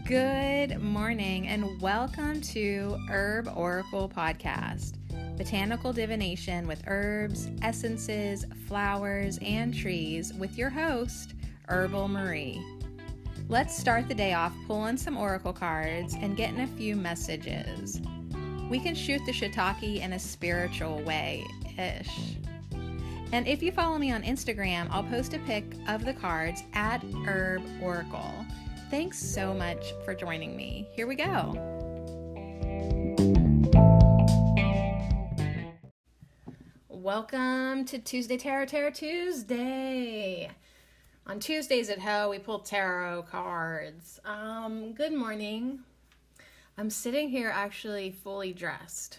Good morning and welcome to Herb Oracle Podcast, botanical divination with herbs, essences, flowers, and trees with your host, Herbal Marie. Let's start the day off pulling some oracle cards and getting a few messages. We can shoot the shiitake in a spiritual way-ish. And if you follow me on Instagram, I'll post a pic of the cards at Herb Oracle. Thanks so much for joining me. Here we go. Welcome to Tuesday Tarot Tuesday. On Tuesdays at Ho, we pull tarot cards. Good morning. I'm sitting here actually fully dressed.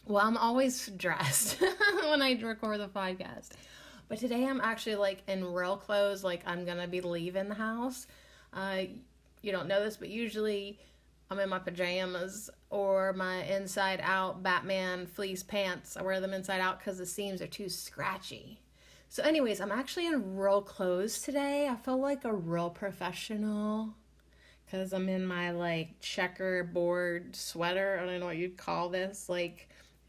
Well, I'm always dressed when I record the podcast. But today I'm actually in real clothes, like I'm going to be leaving the house. You don't know this, but usually I'm in my pajamas or my inside out Batman fleece pants. I wear them inside out because the seams are too scratchy. So anyways, I'm actually in real clothes today. I feel like a real professional because I'm in my checkerboard sweater. I don't know what you'd call this.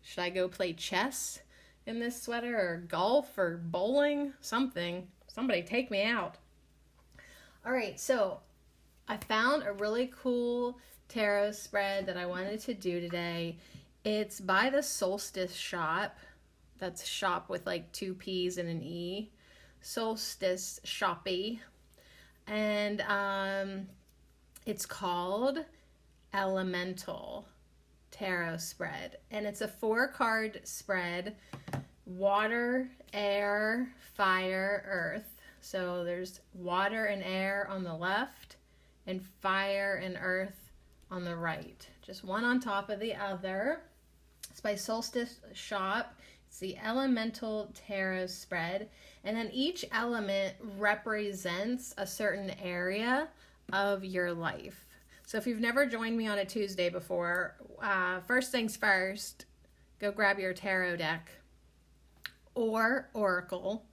Should I go play chess in this sweater or golf or bowling? Something. Somebody take me out. All right, so I found a really cool tarot spread that I wanted to do today. It's by the Solstice Shoppe. That's shop with 2 P's and an E. Solstice Shoppe. And it's called Elemental Tarot Spread. And it's a 4-card spread. Water, air, fire, earth. So there's water and air on the left and fire and earth on the right. Just one on top of the other. It's by Solstice Shoppe. It's the Elemental Tarot Spread. And then each element represents a certain area of your life. So if you've never joined me on a Tuesday before, first things first, go grab your tarot deck or oracle.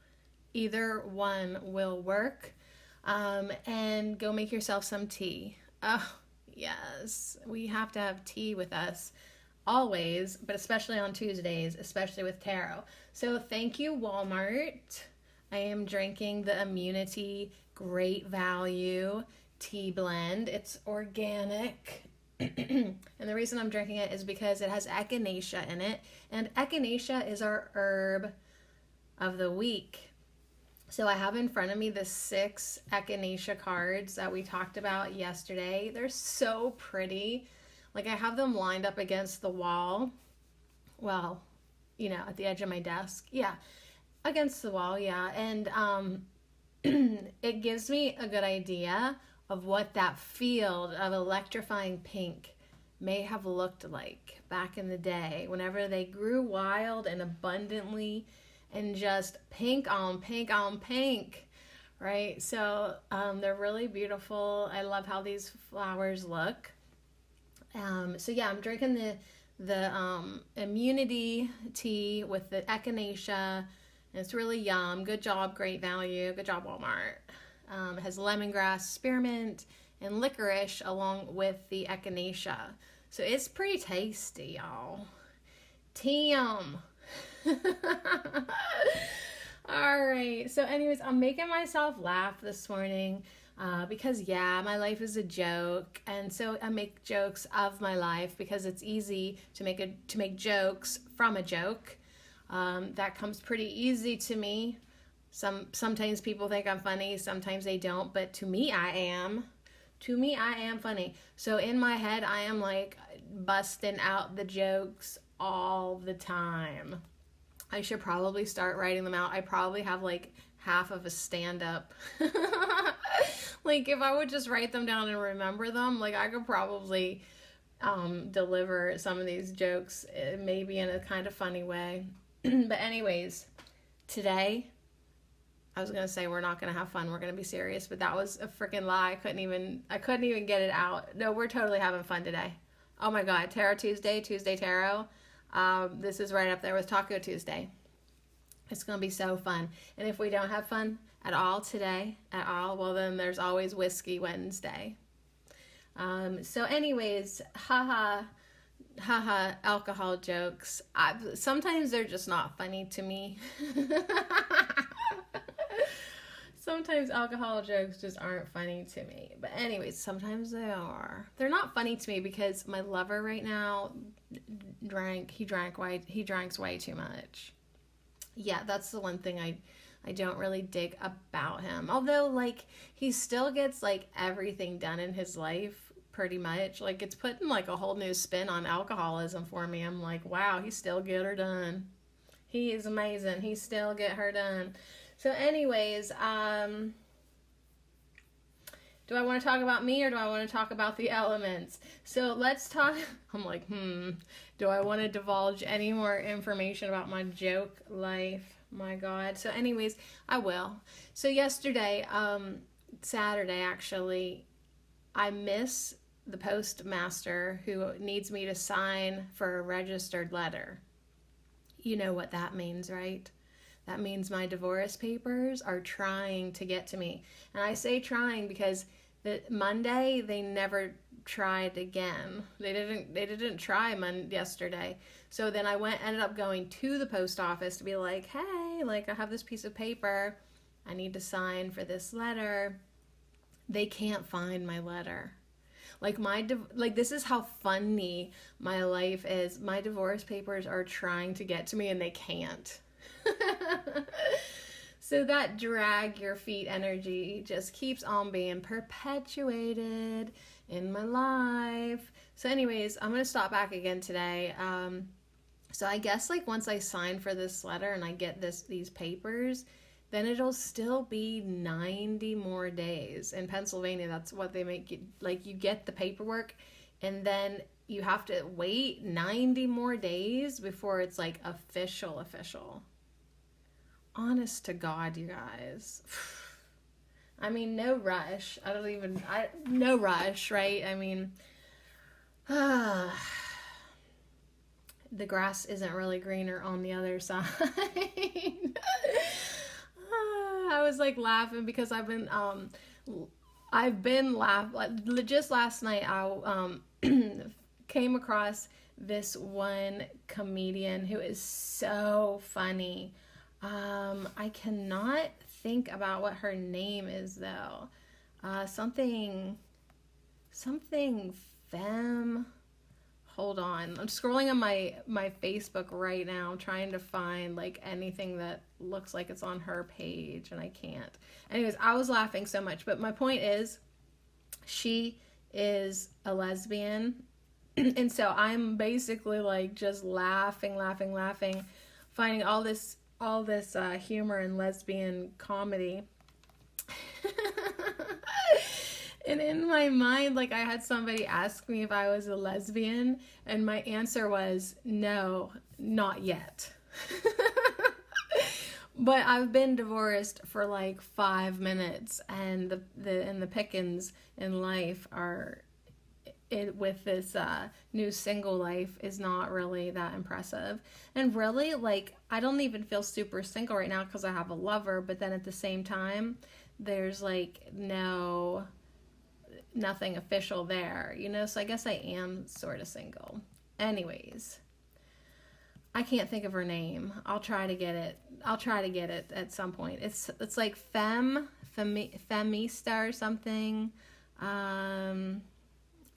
Either one will work. And go make yourself some tea. Oh, yes. We have to have tea with us always, but especially on Tuesdays, especially with tarot. So thank you, Walmart. I am drinking the Immunity Great Value tea blend. It's organic. And the reason I'm drinking it is because it has echinacea in it. And echinacea is our herb of the week. So I have in front of me the 6 echinacea cards that we talked about yesterday. They're so pretty. I have them lined up against the wall. Well, at the edge of my desk. Yeah, against the wall, yeah. And it gives me a good idea of what that field of electrifying pink may have looked like back in the day, whenever they grew wild and abundantly and just pink on pink on pink, right? So they're really beautiful. I love how these flowers look. So yeah, I'm drinking the immunity tea with the echinacea, and it's really yum. Good job, Great Value. Good job, Walmart. It has lemongrass, spearmint, and licorice along with the echinacea. So it's pretty tasty, y'all. Tim. All right. So anyways, I'm making myself laugh this morning because my life is a joke, and so I make jokes of my life because it's easy to make jokes from a joke. That comes pretty easy to me. Sometimes people think I'm funny, sometimes they don't, but to me I am. To me I am funny. So in my head I am busting out the jokes all the time. I should probably start writing them out. I probably have half of a stand-up. If I would just write them down and remember them, I could probably deliver some of these jokes, maybe in a kind of funny way. But anyways, today, I was going to say we're not going to have fun. We're going to be serious, but that was a freaking lie. I couldn't even get it out. No, we're totally having fun today. Oh my God, Tarot Tuesday Tarot. This is right up there with Taco Tuesday. It's going to be so fun. And if we don't have fun at all today, well, then there's always Whiskey Wednesday. So anyways, haha, alcohol jokes. Sometimes they're just not funny to me. Sometimes alcohol jokes just aren't funny to me. But anyways, sometimes they are. They're not funny to me because my lover right now drinks way too much. Yeah, that's the one thing I don't really dig about him. Although, like, he still gets, like, everything done in his life, pretty much. Like, it's putting, like, a whole new spin on alcoholism for me. I'm like, wow, he still get her done. He is amazing. He still get her done. So, anyways, do I want to talk about me or do I want to talk about the elements? So, let's talk. I'm like, do I want to divulge any more information about my joke life? My God. So anyways, I will. So yesterday, Saturday actually, I miss the postmaster who needs me to sign for a registered letter. You know what that means, right? That means my divorce papers are trying to get to me. And I say trying because the Monday they never tried again. They didn't try yesterday. So then I ended up going to the post office to be like, hey, like I have this piece of paper. I need to sign for this letter. They can't find my letter. Like this is how funny my life is. My divorce papers are trying to get to me and they can't. So that drag your feet energy just keeps on being perpetuated in my life. So anyways, I'm going to stop back again today. So I guess like once I sign for this letter and I get these papers, then it'll still be 90 more days. In Pennsylvania, that's what they make you, like you get the paperwork and then you have to wait 90 more days before it's like official. Honest to God, you guys. I mean, no rush. No rush, right? I mean, the grass isn't really greener on the other side. I was like laughing because I've been laughing. Just last night, I came across this one comedian who is so funny. I cannot think about what her name is though. Something femme. Hold on. I'm scrolling on my Facebook right now trying to find like anything that looks like it's on her page and I can't. Anyways, I was laughing so much, but my point is she is a lesbian. And so I'm basically like just laughing, finding all this humor in lesbian comedy. And in my mind, like I had somebody ask me if I was a lesbian and my answer was no, not yet. But I've been divorced for like 5 minutes and the pickings in life are with this new single life is not really that impressive. And really, like, I don't even feel super single right now because I have a lover, but then at the same time, there's like nothing official there, you know? So I guess I am sort of single. Anyways, I can't think of her name. I'll try to get it at some point. It's like Femista or something.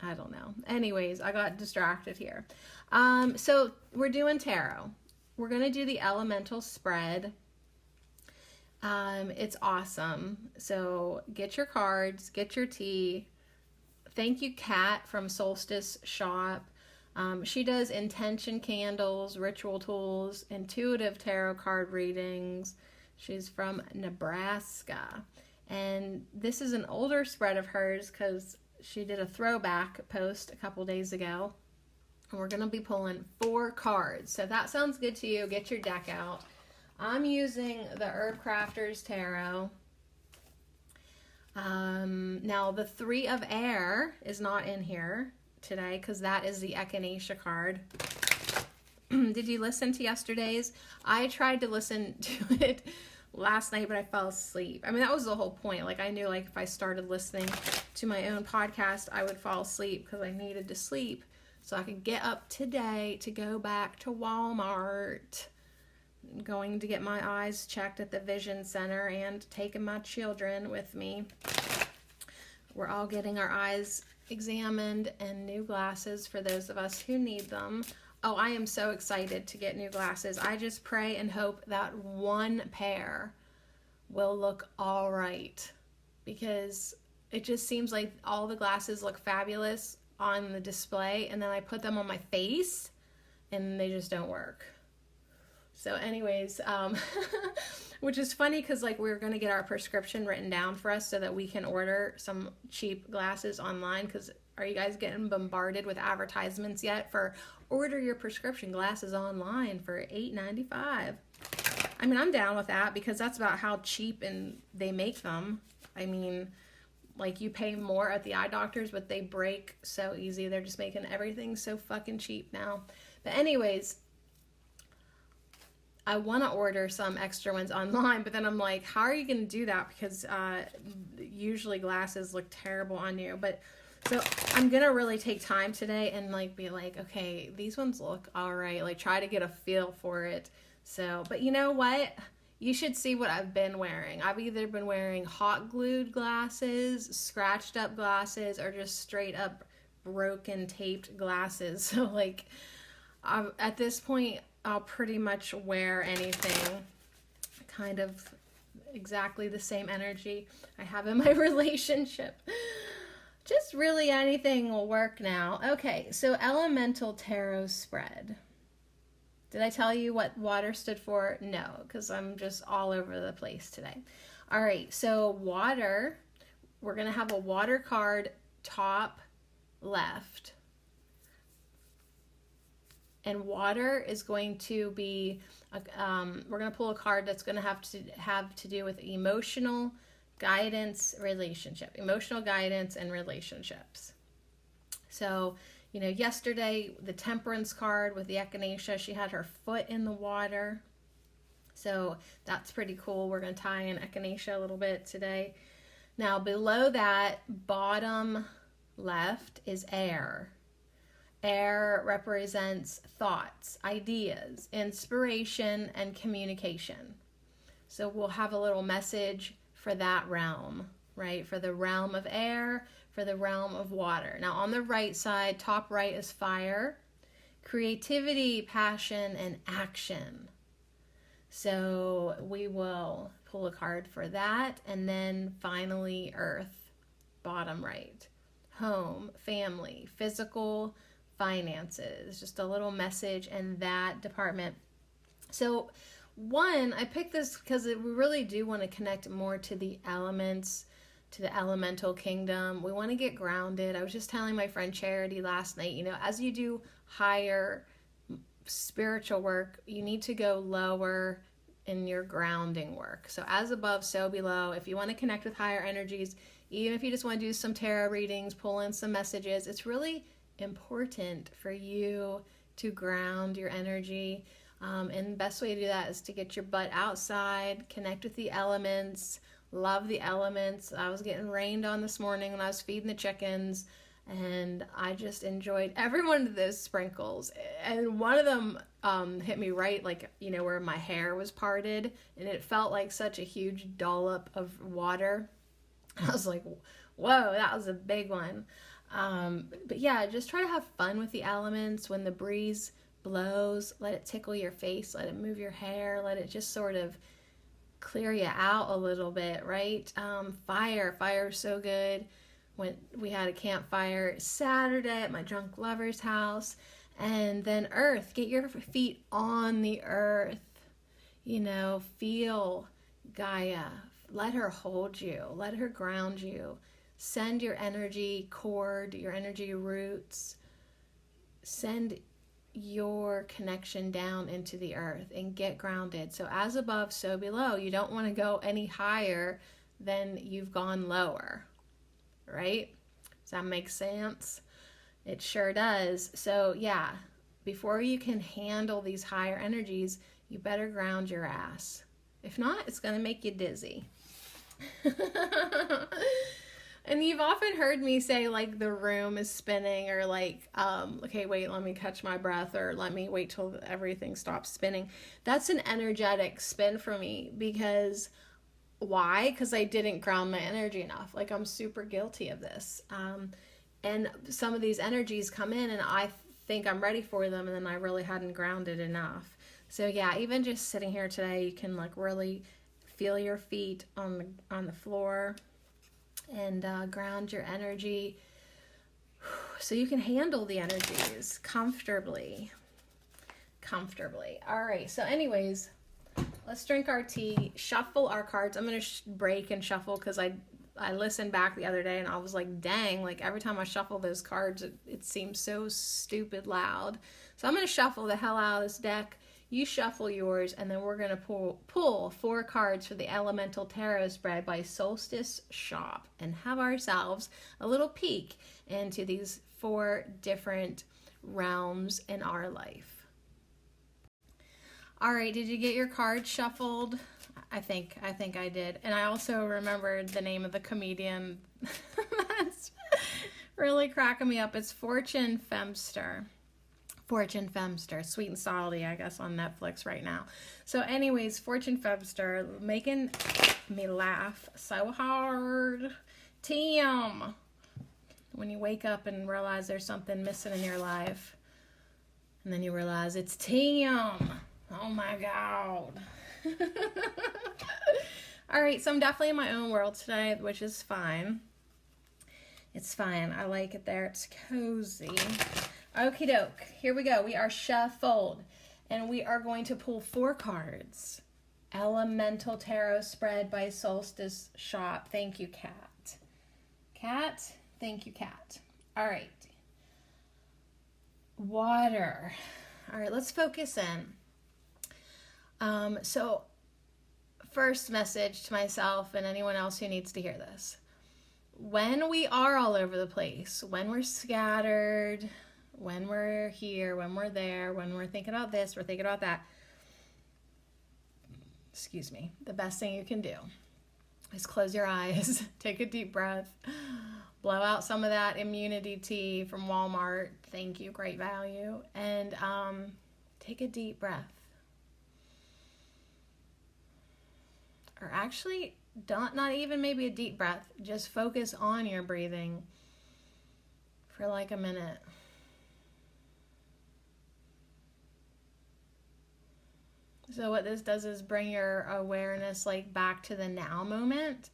I don't know. Anyways, I got distracted here. So we're doing tarot. We're going to do the elemental spread. It's awesome. So get your cards, get your tea. Thank you, Kat from Solstice Shop. She does intention candles, ritual tools, intuitive tarot card readings. She's from Nebraska. And this is an older spread of hers because she did a throwback post a couple days ago. And we're going to be pulling 4 cards. So if that sounds good to you, get your deck out. I'm using the Herb Crafters Tarot. Now the 3 of Air is not in here today because that is the Echinacea card. Did you listen to yesterday's? I tried to listen to it last night, but I fell asleep. I mean, that was the whole point. Like, I knew, like, if I started listening to my own podcast, I would fall asleep because I needed to sleep so I could get up today to go back to Walmart. I'm going to get my eyes checked at the Vision Center and taking my children with me. We're all getting our eyes examined and new glasses for those of us who need them. Oh, I am so excited to get new glasses. I just pray and hope that one pair will look all right, because it just seems like all the glasses look fabulous on the display, and then I put them on my face and they just don't work. So anyways, which is funny because like we're going to get our prescription written down for us so that we can order some cheap glasses online, because are you guys getting bombarded with advertisements yet for order your prescription glasses online for $8.95? I mean, I'm down with that because that's about how cheap and they make them. I mean, like you pay more at the eye doctors, but they break so easy. They're just making everything so fucking cheap now. But anyways, I want to order some extra ones online, but then I'm like, how are you going to do that? Because usually glasses look terrible on you. But so I'm going to really take time today and like be like, okay, these ones look all right. Like try to get a feel for it. So, but you know what? You should see what I've been wearing. I've either been wearing hot glued glasses, scratched up glasses, or just straight up broken taped glasses. So like at this point, I'll pretty much wear anything, kind of exactly the same energy I have in my relationship. Just really anything will work now. Okay, so Elemental Tarot Spread. Did I tell you what water stood for? No, because I'm just all over the place today. All right, so water, we're going to have a water card top left. And water is going to be, we're going to pull a card that's going to have to do with emotional guidance, relationship, emotional guidance and relationships. So, you know, yesterday, the Temperance card with the Echinacea, she had her foot in the water. So that's pretty cool. We're going to tie in Echinacea a little bit today. Now, below that, bottom left is air. Air represents thoughts, ideas, inspiration, and communication. So we'll have a little message for that realm, right? For the realm of air, for the realm of water. Now on the right side, top right is fire, creativity, passion, and action. So we will pull a card for that. And then finally, earth, bottom right. Home, family, physical, finances, just a little message in that department. So one, I picked this because we really do want to connect more to the elements, to the elemental kingdom. We want to get grounded. I was just telling my friend Charity last night, you know, as you do higher spiritual work, you need to go lower in your grounding work. So as above, so below. If you want to connect with higher energies, even if you just want to do some tarot readings, pull in some messages, it's really important for you to ground your energy. And the best way to do that is to get your butt outside, connect with the elements, love the elements. I was getting rained on this morning when I was feeding the chickens, and I just enjoyed every one of those sprinkles. And one of them hit me right, like, you know, where my hair was parted, and it felt like such a huge dollop of water. I was like, whoa, that was a big one. But yeah, just try to have fun with the elements. When the breeze blows, let it tickle your face, let it move your hair, let it just sort of clear you out a little bit, right? Fire is so good. When we had a campfire Saturday at my drunk lover's house. And then earth, get your feet on the earth, you know, feel Gaia, let her hold you, let her ground you. Send your energy cord, your energy roots, send your connection down into the earth and get grounded. So as above, so below. You don't want to go any higher than you've gone lower, right? Does that make sense? It sure does. So yeah, before you can handle these higher energies, you better ground your ass. If not, it's going to make you dizzy. And you've often heard me say like the room is spinning, or like, okay, wait, let me catch my breath, or let me wait till everything stops spinning. That's an energetic spin for me, because why? Because I didn't ground my energy enough. Like, I'm super guilty of this. And some of these energies come in and I think I'm ready for them, and then I really hadn't grounded enough. So yeah, even just sitting here today, you can like really feel your feet on the floor, and ground your energy so you can handle the energies comfortably. All right, so anyways, let's drink our tea, shuffle our cards. I'm going to break and shuffle because I listened back the other day and I was like, dang, like every time I shuffle those cards, it seems so stupid loud. So I'm going to shuffle the hell out of this deck. You shuffle yours, and then we're going to pull 4 cards for the Elemental Tarot spread by Solstice Shop, and have ourselves a little peek into these 4 different realms in our life. All right, did you get your cards shuffled? I think I did. And I also remembered the name of the comedian. That's really cracking me up. It's Fortune Femster. Fortune Femster, Sweet and Salty, I guess, on Netflix right now. So anyways, Fortune Femster, making me laugh so hard. Tim, when you wake up and realize there's something missing in your life, and then you realize it's Tim. Oh my God. All right, so I'm definitely in my own world today, which is fine. It's fine. I like it there. It's cozy. Okie doke. Here we go. We are shuffled, and we are going to pull 4 cards. Elemental Tarot spread by Solstice Shop. Thank you, Kat. Kat, thank you, Kat. All right. Water. All right, let's focus in. So first message to myself and anyone else who needs to hear this. When we are all over the place, when we're scattered, when we're here, when we're there, when we're thinking about this, we're thinking about that, excuse me, the best thing you can do is close your eyes, take a deep breath, blow out some of that immunity tea from Walmart. Thank you, great value. And take a deep breath. Or actually, not even maybe a deep breath. Just focus on your breathing for like a minute. So what this does is bring your awareness like back to the now moment,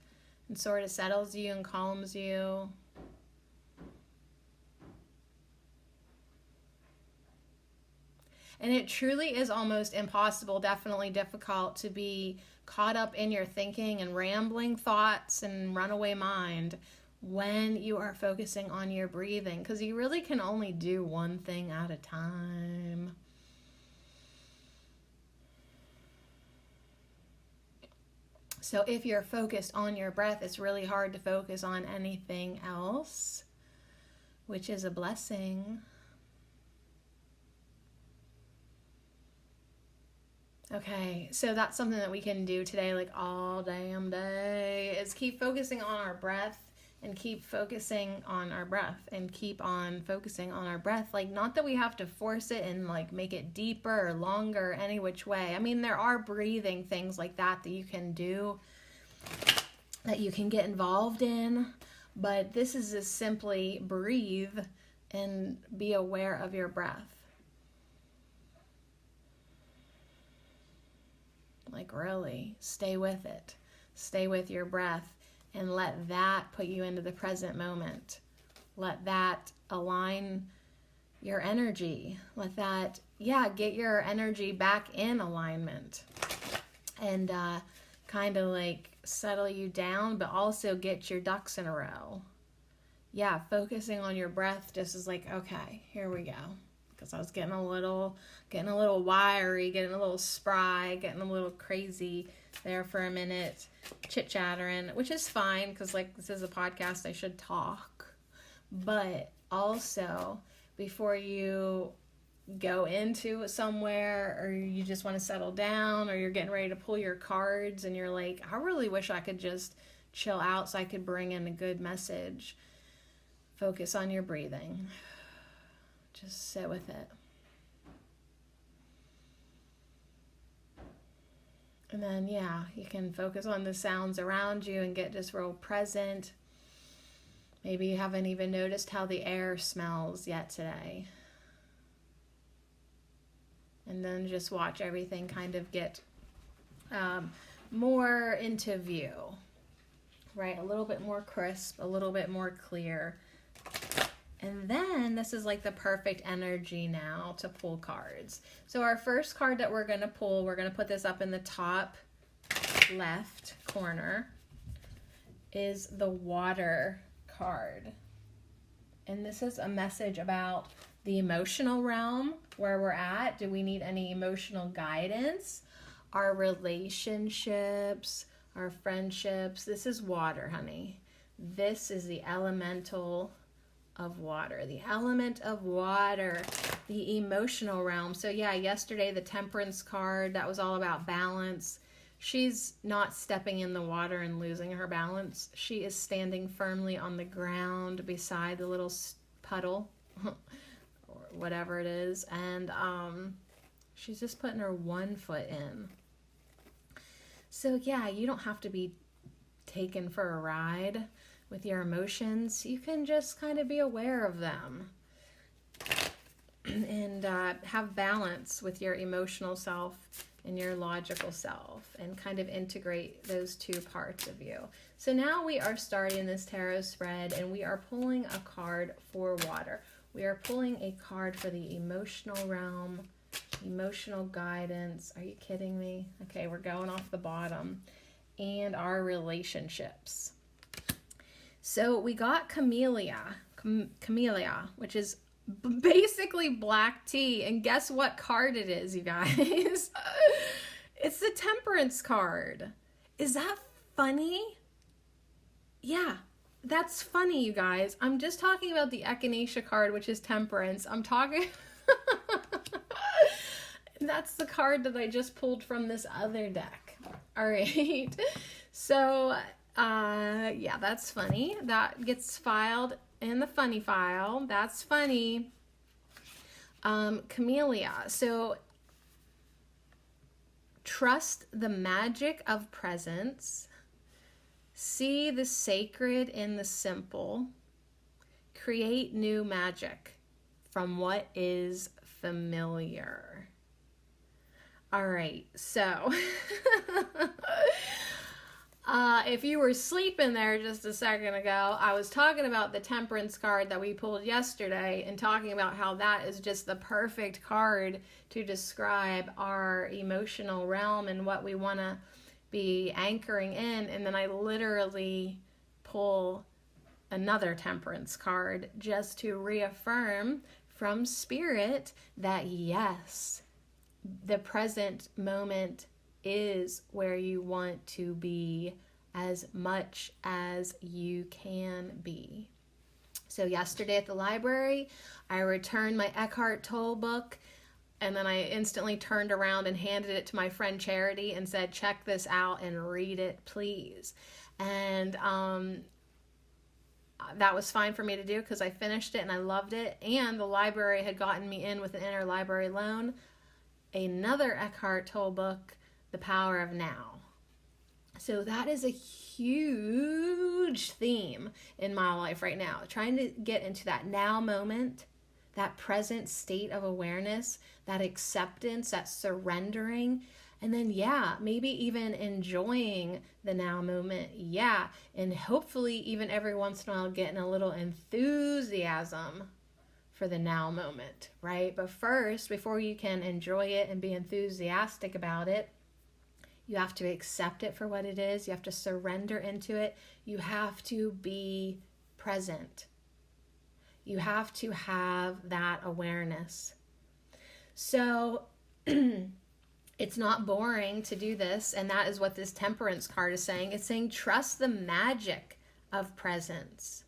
and sort of settles you and calms you. And it truly is almost impossible, definitely difficult, to be caught up in your thinking and rambling thoughts and runaway mind when you are focusing on your breathing, because you really can only do one thing at a time. So if you're focused on your breath, it's really hard to focus on anything else, which is a blessing. Okay, so that's something that we can do today, like all damn day, is keep focusing on our breath, and keep focusing on our breath, and keep on focusing on our breath. Like, not that we have to force it and like make it deeper or longer any which way. I mean, there are breathing things like that you can do, that you can get involved in, but this is just simply breathe and be aware of your breath. Like, really, stay with it. Stay with your breath and let that put you into the present moment. Let that align your energy. Let that, get your energy back in alignment. And kind of like settle you down, but also get your ducks in a row. Yeah, focusing on your breath just is like, okay, here we go. Because I was getting a little wiry, getting a little spry, getting a little crazy there for a minute, chit-chattering, which is fine, because like this is a podcast, I should talk. But also, before you go into somewhere, or you just want to settle down, or you're getting ready to pull your cards and you're like, I really wish I could just chill out so I could bring in a good message. Focus on your breathing. Just sit with it. And then, yeah, you can focus on the sounds around you and get just real present. Maybe you haven't even noticed how the air smells yet today. And then just watch everything kind of get more into view, right? A little bit more crisp, a little bit more clear. And then this is like the perfect energy now to pull cards. So our first card that we're going to pull, we're going to put this up in the top left corner, is the water card. And this is a message about the emotional realm, where we're at. Do we need any emotional guidance? Our relationships, our friendships. This is water, honey. This is the elemental of water, the element of water, the emotional realm. So yeah, yesterday the Temperance card, that was all about balance. She's not stepping in the water and losing her balance. She is standing firmly on the ground beside the little puddle or whatever it is, and she's just putting her one foot in. So yeah, you don't have to be taken for a ride with your emotions. You can just kind of be aware of them and have balance with your emotional self and your logical self, and kind of integrate those two parts of you. So now we are starting this tarot spread, and we are pulling a card for water. We are pulling a card for the emotional realm, emotional guidance. Are you kidding me? Okay, we're going off the bottom. And our relationships. So we got camellia, which is basically black tea. And guess what card it is, you guys? It's the Temperance card. Is that funny? Yeah, that's funny, you guys. I'm just talking about the Echinacea card, which is Temperance. I'm talking... That's the card that I just pulled from this other deck. All right. So, yeah, that's funny. That gets filed in the funny file. That's funny. Camellia. So, trust the magic of presence. See the sacred in the simple. Create new magic from what is familiar. All right, so if you were sleeping there just a second ago, I was talking about the Temperance card that we pulled yesterday and talking about how that is just the perfect card to describe our emotional realm and what we want to be anchoring in. And then I literally pull another Temperance card just to reaffirm from Spirit that yes, the present moment is where you want to be as much as you can be. So yesterday at the library, I returned my Eckhart Tolle book, and then I instantly turned around and handed it to my friend Charity and said, check this out and read it, please. And that was fine for me to do because I finished it and I loved it. And the library had gotten me in with an interlibrary loan another Eckhart Tolle book, The Power of Now. So that is a huge theme in my life right now, trying to get into that now moment, that present state of awareness, that acceptance, that surrendering, and then, yeah, maybe even enjoying the now moment, yeah, and hopefully even every once in a while getting a little enthusiasm for the now moment, right? But first, before you can enjoy it and be enthusiastic about it, you have to accept it for what it is. You have to surrender into it. You have to be present. You have to have that awareness. So it's not boring to do this, and that is what this Temperance card is saying. It's saying trust the magic of presence.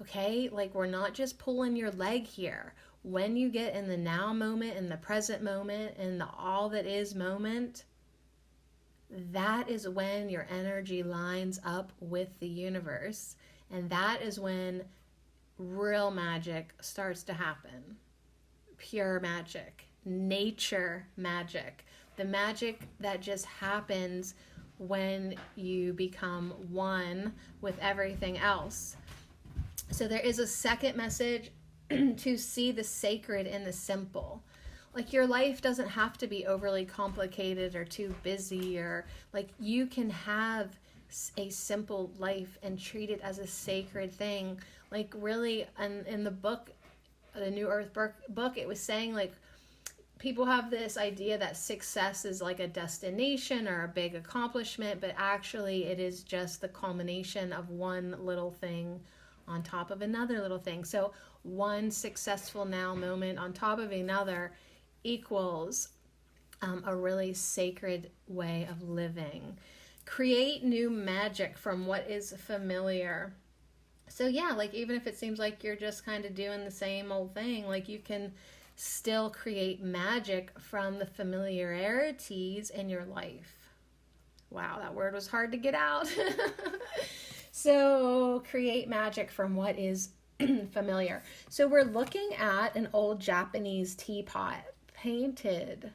Okay, like we're not just pulling your leg here. When you get in the now moment, in the present moment, in the all that is moment, that is when your energy lines up with the universe. And that is when real magic starts to happen. Pure magic, nature magic, the magic that just happens when you become one with everything else. So there is a second message to see the sacred in the simple. Like, your life doesn't have to be overly complicated or too busy, or like, you can have a simple life and treat it as a sacred thing. Like, really, in the book, the New Earth book, it was saying, like, people have this idea that success is like a destination or a big accomplishment, but actually it is just the culmination of one little thing on top of another little thing. So one successful now moment on top of another equals a really sacred way of living. Create new magic from what is familiar. So yeah, like, even if it seems like you're just kind of doing the same old thing, like, you can still create magic from the familiarities in your life. Wow, that word was hard to get out. So create magic from what is familiar. So we're looking at an old Japanese teapot painted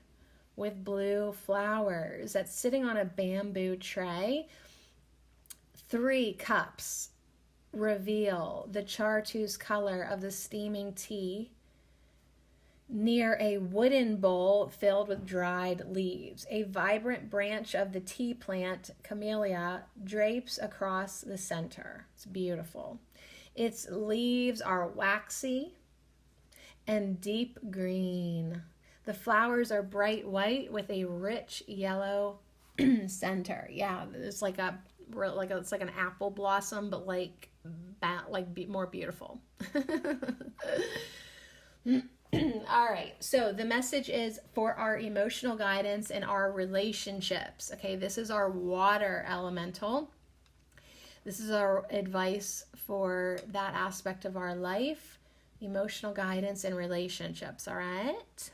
with blue flowers that's sitting on a bamboo tray. 3 cups reveal the chartreuse color of the steaming tea near a wooden bowl filled with dried leaves. A vibrant branch of the tea plant, camellia, drapes across the center. It's beautiful. Its leaves are waxy and deep green. The flowers are bright white with a rich yellow center. Yeah, it's like it's like an apple blossom, but more beautiful. All right, so the message is for our emotional guidance and our relationships. Okay, this is our water elemental. This is our advice for that aspect of our life, emotional guidance and relationships, all right?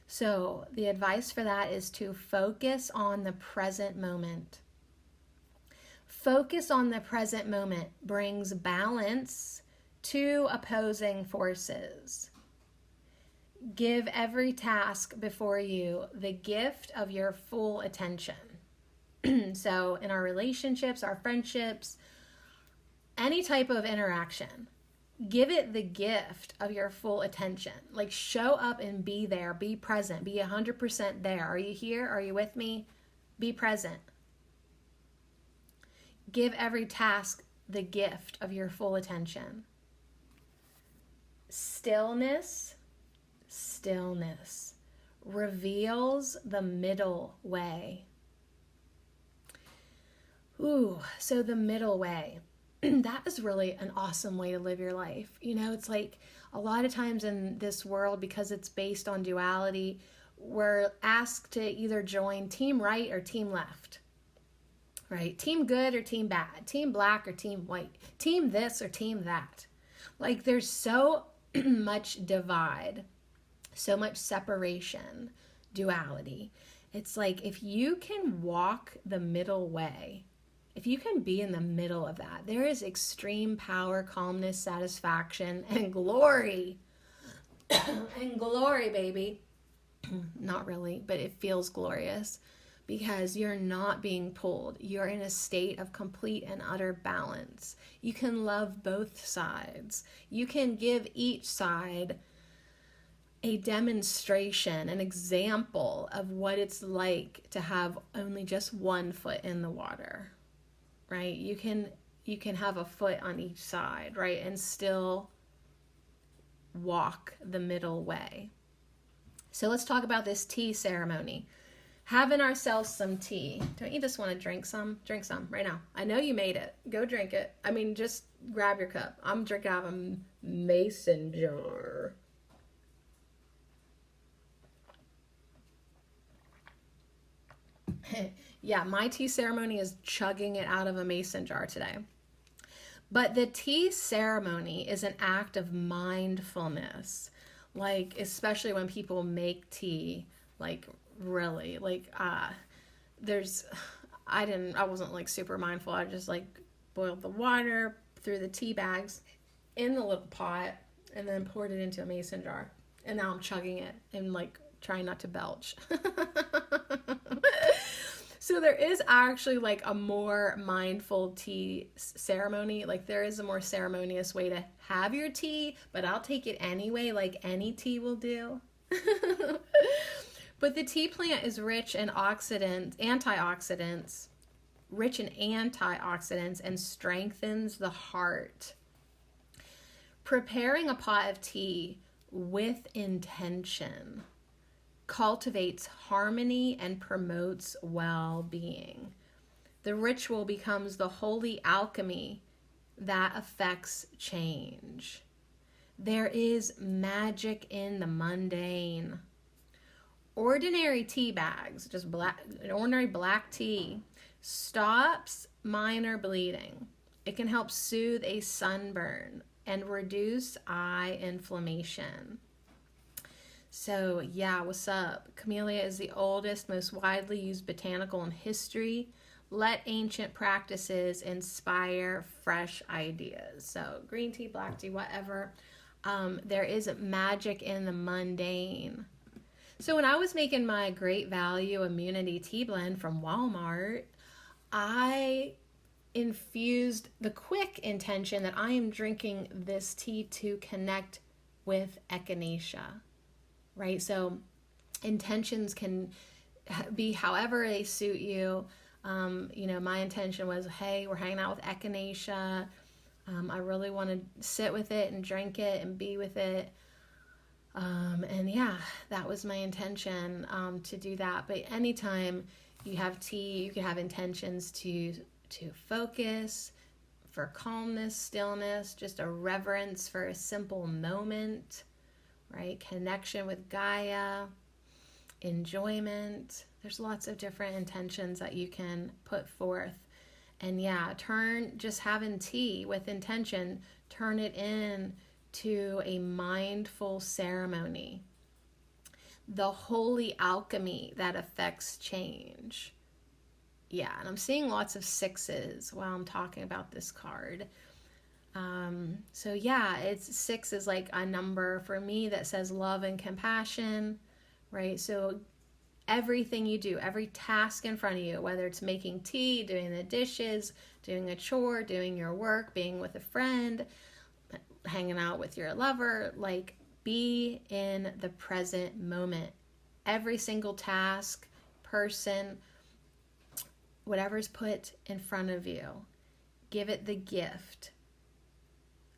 So the advice for that is to focus on the present moment. Focus on the present moment brings balance to opposing forces. Give every task before you the gift of your full attention. So in our relationships, our friendships, any type of interaction, give it the gift of your full attention. Like, show up and be there, be present, be 100% there. Are you here? Are you with me? Be present. Give every task the gift of your full attention. Stillness reveals the middle way. Ooh, so the middle way. That is really an awesome way to live your life. You know, it's like a lot of times in this world, because it's based on duality, we're asked to either join team right or team left, right? Team good or team bad, team black or team white, team this or team that. Like, there's so much divide, so much separation, duality. It's like, if you can walk the middle way, if you can be in the middle of that, there is extreme power, calmness, satisfaction, and glory. And glory, baby. Not really, but it feels glorious because you're not being pulled. You're in a state of complete and utter balance. You can love both sides. You can give each side a demonstration, an example of what it's like to have only just one foot in the water, right? You can have a foot on each side, right? And still walk the middle way. So let's talk about this tea ceremony. Having ourselves some tea. Don't you just want to drink some? Drink some right now. I know you made it. Go drink it. I mean, just grab your cup. I'm drinking out of a mason jar. Yeah, my tea ceremony is chugging it out of a mason jar today. But the tea ceremony is an act of mindfulness. Like, especially when people make tea, like, really, like, I wasn't like super mindful. I just like boiled the water, threw the tea bags in the little pot, and then poured it into a mason jar. And now I'm chugging it and like trying not to belch. So there is actually like a more mindful tea ceremony. Like there is a more ceremonious way to have your tea, but I'll take it anyway, like any tea will do. But the tea plant is rich in antioxidants, and strengthens the heart. Preparing a pot of tea with intention cultivates harmony and promotes well-being. The ritual becomes the holy alchemy that affects change. There is magic in the mundane. Ordinary tea bags, just ordinary black tea, stops minor bleeding. It can help soothe a sunburn and reduce eye inflammation. So yeah, what's up? Camellia is the oldest, most widely used botanical in history. Let ancient practices inspire fresh ideas. So green tea, black tea, whatever. There is magic in the mundane. So when I was making my Great Value Immunity Tea Blend from Walmart, I infused the quick intention that I am drinking this tea to connect with echinacea. Right? So intentions can be however they suit you. My intention was, hey, we're hanging out with echinacea. I really want to sit with it and drink it and be with it. And yeah, that was my intention to do that. But anytime you have tea, you can have intentions to focus, for calmness, stillness, just a reverence for a simple moment. Right? Connection with Gaia, enjoyment. There's lots of different intentions that you can put forth. And yeah, just having tea with intention, turn it in to a mindful ceremony. The holy alchemy that affects change. Yeah, and I'm seeing lots of 6s while I'm talking about this card. So yeah, 6 is like a number for me that says love and compassion, right? So everything you do, every task in front of you, whether it's making tea, doing the dishes, doing a chore, doing your work, being with a friend, hanging out with your lover, like be in the present moment. Every single task, person, whatever's put in front of you, give it the gift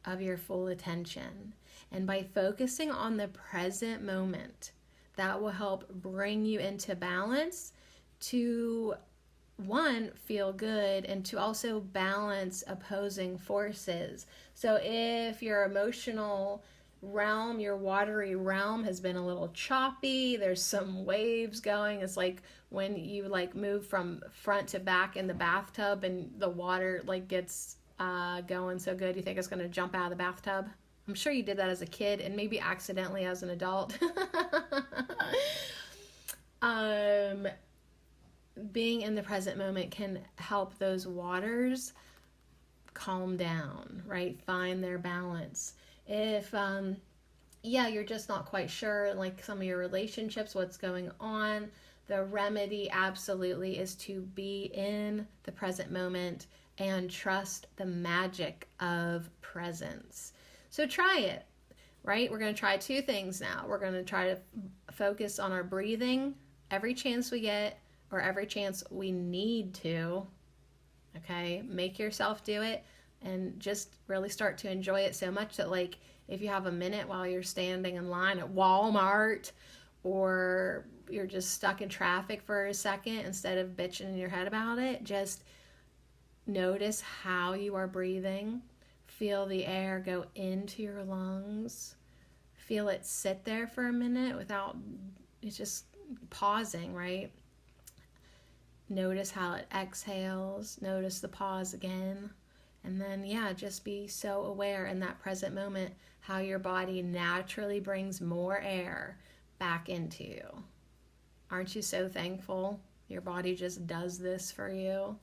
of your full attention. And by focusing on the present moment, that will help bring you into balance to, one, feel good, and to also balance opposing forces. So if your emotional realm, your watery realm has been a little choppy, there's some waves going. It's like when you like move from front to back in the bathtub and the water like gets going so good you think it's going to jump out of the bathtub. I'm sure you did that as a kid and maybe accidentally as an adult. Being in the present moment can help those waters calm down, right? Find their balance. If you're just not quite sure, like some of your relationships, what's going on, the remedy absolutely is to be in the present moment and trust the magic of presence. So try it, right? We're going to try 2 things now. We're going to try to focus on our breathing every chance we get, or every chance we need to. Okay? Make yourself do it and just really start to enjoy it so much that, like, if you have a minute while you're standing in line at Walmart, or you're just stuck in traffic for a second, instead of bitching in your head about it, just notice how you are breathing. Feel the air go into your lungs. Feel it sit there for a minute without, it's just pausing, right? Notice how it exhales. Notice the pause again. And then, just be so aware in that present moment how your body naturally brings more air back into you. Aren't you so thankful? Your body just does this for you.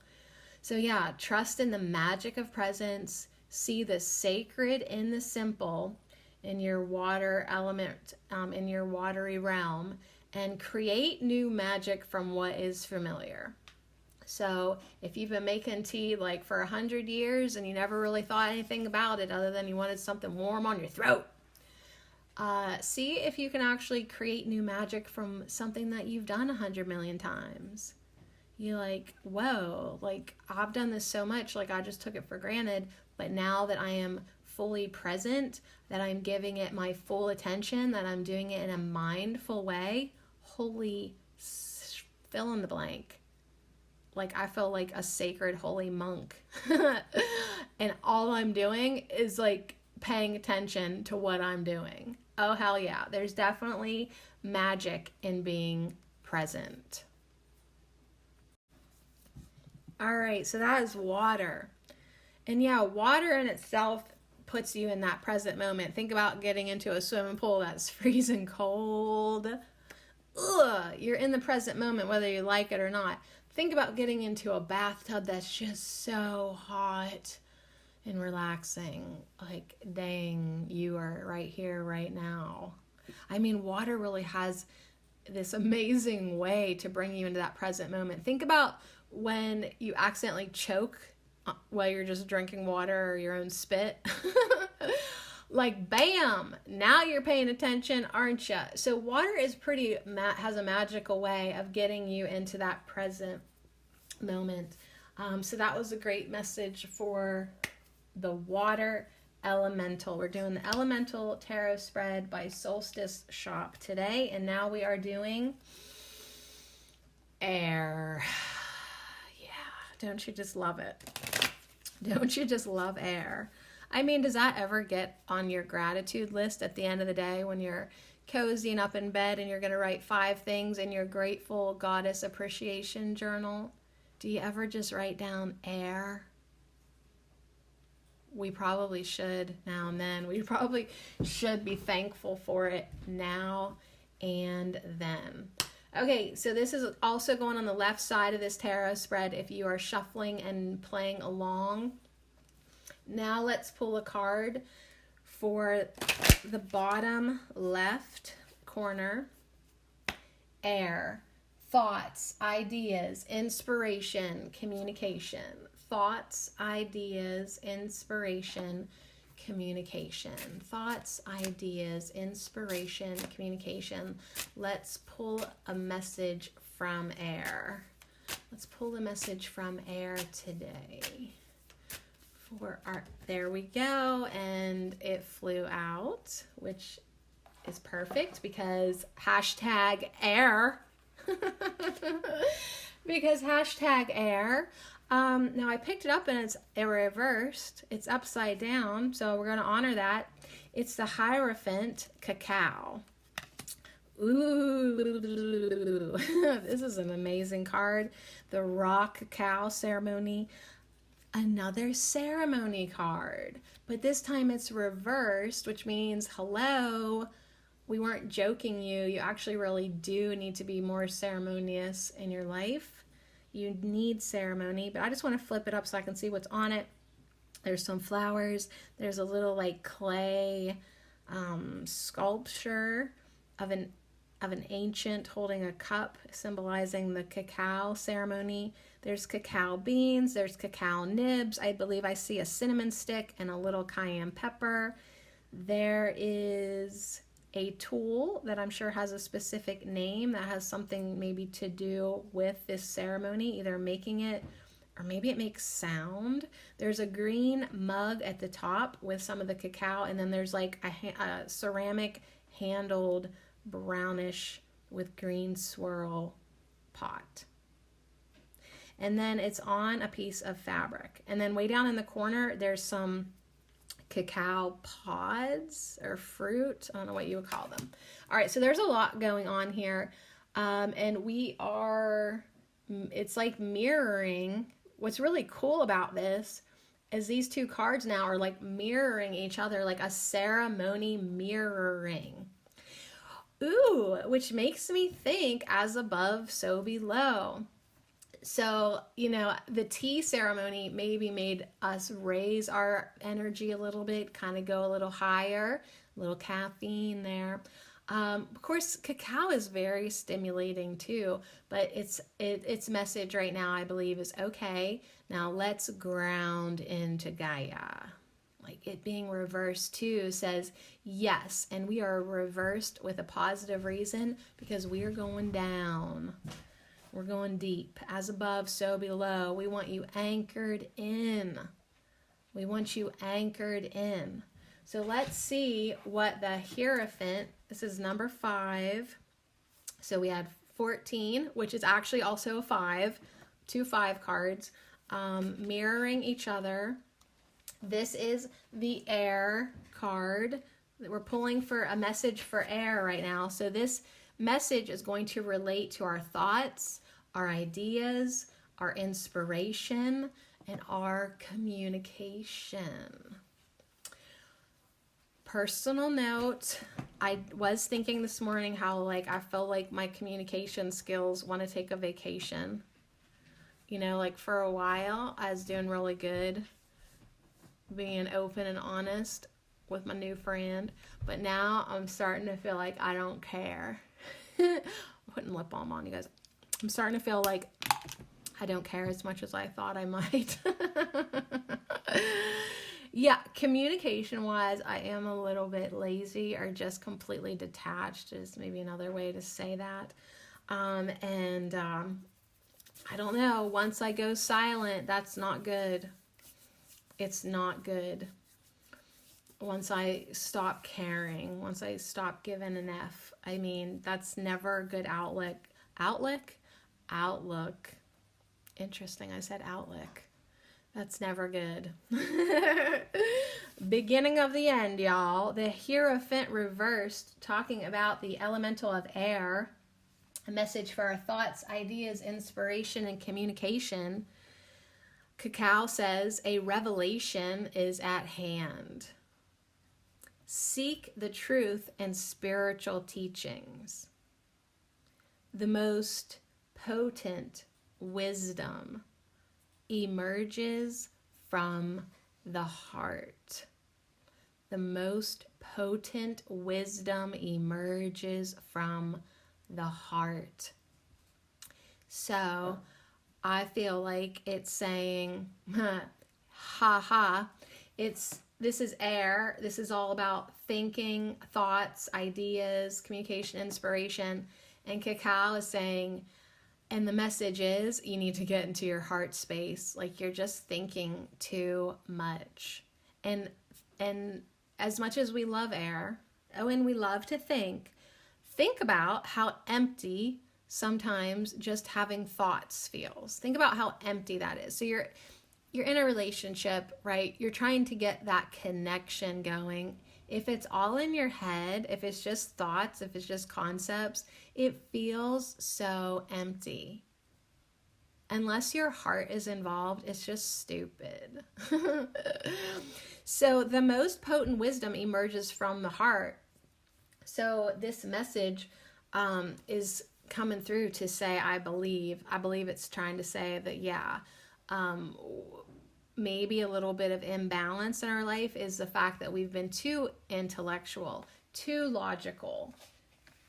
So yeah, trust in the magic of presence. See the sacred in the simple, in your water element, in your watery realm, and create new magic from what is familiar. So if you've been making tea like for 100 years and you never really thought anything about it other than you wanted something warm on your throat, see if you can actually create new magic from something that you've done 100 million times. You're like, whoa, like I've done this so much, like I just took it for granted. But now that I am fully present, that I'm giving it my full attention, that I'm doing it in a mindful way, holy fill in the blank. Like I feel like a sacred holy monk. And all I'm doing is like paying attention to what I'm doing. Oh, hell yeah. There's definitely magic in being present. All right, so that is water. And yeah, water in itself puts you in that present moment. Think about getting into a swimming pool that's freezing cold. Ugh, you're in the present moment whether you like it or not. Think about getting into a bathtub that's just so hot and relaxing. Like, dang, you are right here, right now. I mean, water really has this amazing way to bring you into that present moment. Think about when you accidentally choke while you're just drinking water or your own spit. Like, bam, now you're paying attention, aren't you? So water is has a magical way of getting you into that present moment. So that was a great message for the water elemental. We're doing the elemental tarot spread by Solstice Shoppe today. And now we are doing air. Yeah, don't you just love it? Don't you just love air? I mean, does that ever get on your gratitude list at the end of the day when you're cozying up in bed and you're going to write 5 things in your grateful goddess appreciation journal? Do you ever just write down air? We probably should now and then. We probably should be thankful for it now and then. Okay, so this is also going on the left side of this tarot spread if you are shuffling and playing along. Now let's pull a card for the bottom left corner. Air. Thoughts, ideas, inspiration, communication. Thoughts, ideas, inspiration, communication. Thoughts, ideas, inspiration, communication. Let's pull a message from air. Let's pull a message from air today. There we go, and it flew out, which is perfect because hashtag air. Because hashtag air. Now I picked it up and it's reversed. It's upside down, so we're going to honor that. It's the Hierophant Cacao. Ooh, this is an amazing card. The Raw Cacao Ceremony. Another ceremony card, but this time it's reversed, which means, hello, we weren't joking you. You actually really do need to be more ceremonious in your life. You need ceremony, but I just want to flip it up so I can see what's on it. There's some flowers. There's a little like clay sculpture of an ancient holding a cup symbolizing the cacao ceremony. There's cacao beans, there's cacao nibs. I believe I see a cinnamon stick and a little cayenne pepper. There is a tool that I'm sure has a specific name that has something maybe to do with this ceremony, either making it or maybe it makes sound. There's a green mug at the top with some of the cacao, and then there's like a ceramic handled brownish with green swirl pot. And then it's on a piece of fabric. And then way down in the corner, there's some cacao pods or fruit. I don't know what you would call them. All right, so there's a lot going on here. And it's like mirroring. What's really cool about this is these two cards now are like mirroring each other, like a ceremony mirroring. Ooh, which makes me think as above, so below. So, you know, the tea ceremony maybe made us raise our energy a little bit, kind of go a little higher, a little caffeine there. Of course, cacao is very stimulating too, but its message right now, I believe, is okay. Now let's ground into Gaia. Like it being reversed too says yes, and we are reversed with a positive reason because we are going down. We're going deep. As above, so below. We want you anchored in. We want you anchored in. So let's see what the Hierophant, this is number 5. So we had 14, which is actually also a 5, 2 5 cards, mirroring each other. This is the air card. We're pulling for a message for air right now. So this message is going to relate to our thoughts, our ideas, our inspiration, and our communication. Personal note, I was thinking this morning how like I felt like my communication skills want to take a vacation. You know, like for a while I was doing really good, being open and honest with my new friend, but now I'm starting to feel like I don't care. I'm putting lip balm on, you guys. I'm starting to feel like I don't care as much as I thought I might. Yeah, communication wise, I am a little bit lazy or just completely detached is maybe another way to say that. I don't know, once I go silent, that's not good. It's not good. Once I stop caring, once I stop giving an F, I mean, that's never a good outlook. Outlook. Interesting, I said outlook. That's never good. Beginning of the end, y'all. The Hierophant reversed, talking about the elemental of air. A message for our thoughts, ideas, inspiration, and communication. Cacao says a revelation is at hand. Seek the truth and spiritual teachings. The most potent wisdom emerges from the heart. The most potent wisdom emerges from the heart. So I feel like it's saying, ha ha, this is air. This is all about thinking, thoughts, ideas, communication, inspiration. And cacao is saying, and the message is you need to get into your heart space. Like you're just thinking too much. And as much as we love air, and we love to think about how empty sometimes just having thoughts feels. Think about how empty that is. So you're in a relationship, right? You're trying to get that connection going. If it's all in your head, if it's just thoughts, if it's just concepts, it feels so empty. Unless your heart is involved, it's just stupid. So the most potent wisdom emerges from the heart. So this message is coming through to say, I believe it's trying to say that, yeah, maybe a little bit of imbalance in our life is the fact that we've been too intellectual, too logical.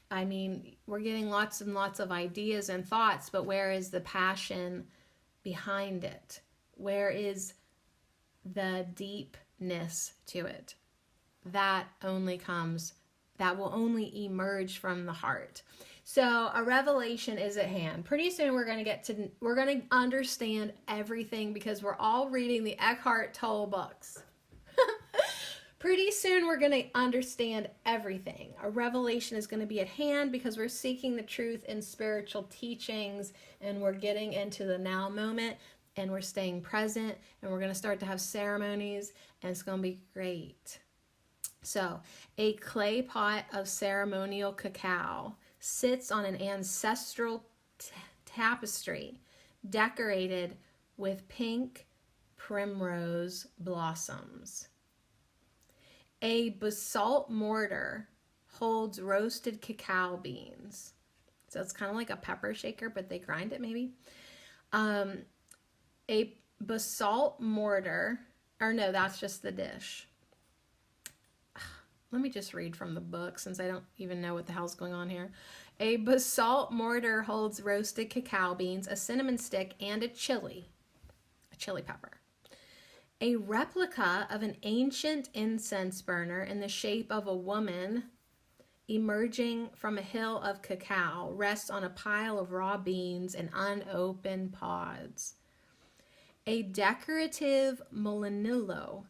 I mean, we're getting lots and lots of ideas and thoughts, but where is the passion behind it? Where is the deepness to it? That will only emerge from the heart. So a revelation is at hand. Pretty soon we're going to understand everything because we're all reading the Eckhart Tolle books. Pretty soon we're going to understand everything. A revelation is going to be at hand because we're seeking the truth in spiritual teachings and we're getting into the now moment and we're staying present and we're going to start to have ceremonies and it's going to be great. So a clay pot of ceremonial cacao sits on an ancestral tapestry decorated with pink primrose blossoms. A basalt mortar holds roasted cacao beans. So it's kind of like a pepper shaker, but they grind it maybe. Um, a basalt mortar, or no, that's just the dish. Let me just read from the book since I don't even know what the hell's going on here. A basalt mortar holds roasted cacao beans, a cinnamon stick, and a chili pepper. A replica of an ancient incense burner in the shape of a woman emerging from a hill of cacao rests on a pile of raw beans and unopened pods. A decorative molinillo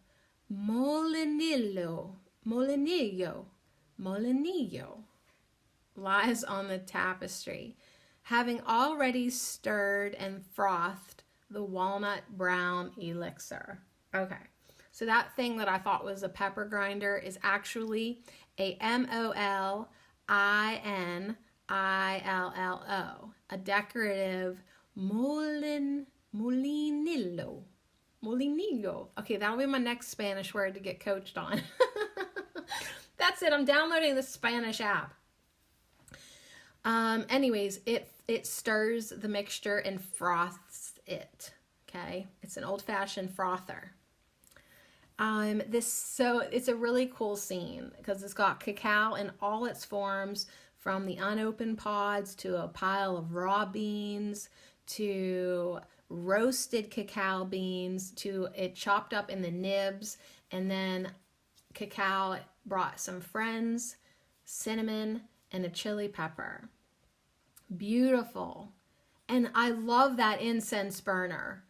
lies on the tapestry, having already stirred and frothed the walnut brown elixir. Okay, so that thing that I thought was a pepper grinder is actually a molinillo, a decorative molinillo. Okay, that'll be my next Spanish word to get coached on. That's it. I'm downloading the Spanish app. Anyways, it stirs the mixture and froths it. Okay, it's an old-fashioned frother. It's a really cool scene because it's got cacao in all its forms, from the unopened pods to a pile of raw beans to roasted cacao beans to it chopped up in the nibs, and then cacao brought some friends, cinnamon, and a chili pepper. Beautiful. And I love that incense burner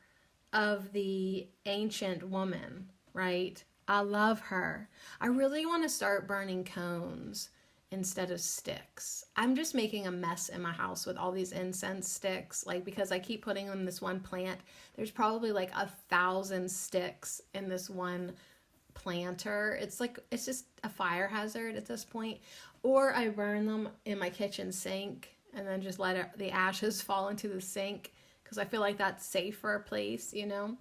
of the ancient woman, right? I love her. I really want to start burning cones instead of sticks. I'm just making a mess in my house with all these incense sticks, like, because I keep putting them in this one plant. There's probably like 1,000 sticks in this one planter. It's just a fire hazard at this point. Or I burn them in my kitchen sink and then just let the ashes fall into the sink because I feel like that's safer place, you know.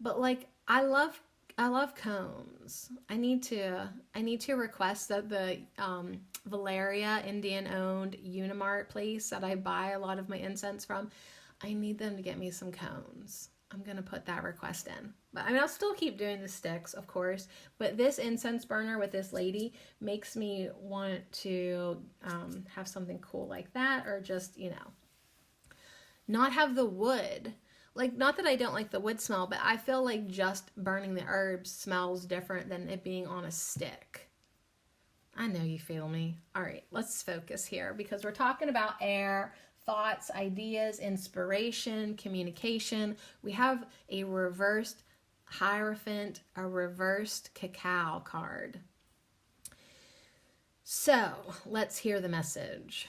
But like, I love cones. I need to request that the Valeria Indian-owned Unimart place that I buy a lot of my incense from, I need them to get me some cones. I'm going to put that request in. But I mean, I'll still keep doing the sticks, of course. But this incense burner with this lady makes me want to have something cool like that, or just, you know, not have the wood. Like, not that I don't like the wood smell, but I feel like just burning the herbs smells different than it being on a stick. I know you feel me. All right, let's focus here because we're talking about air, thoughts, ideas, inspiration, communication. We have a reversed Hierophant, a reversed cacao card. So let's hear the message.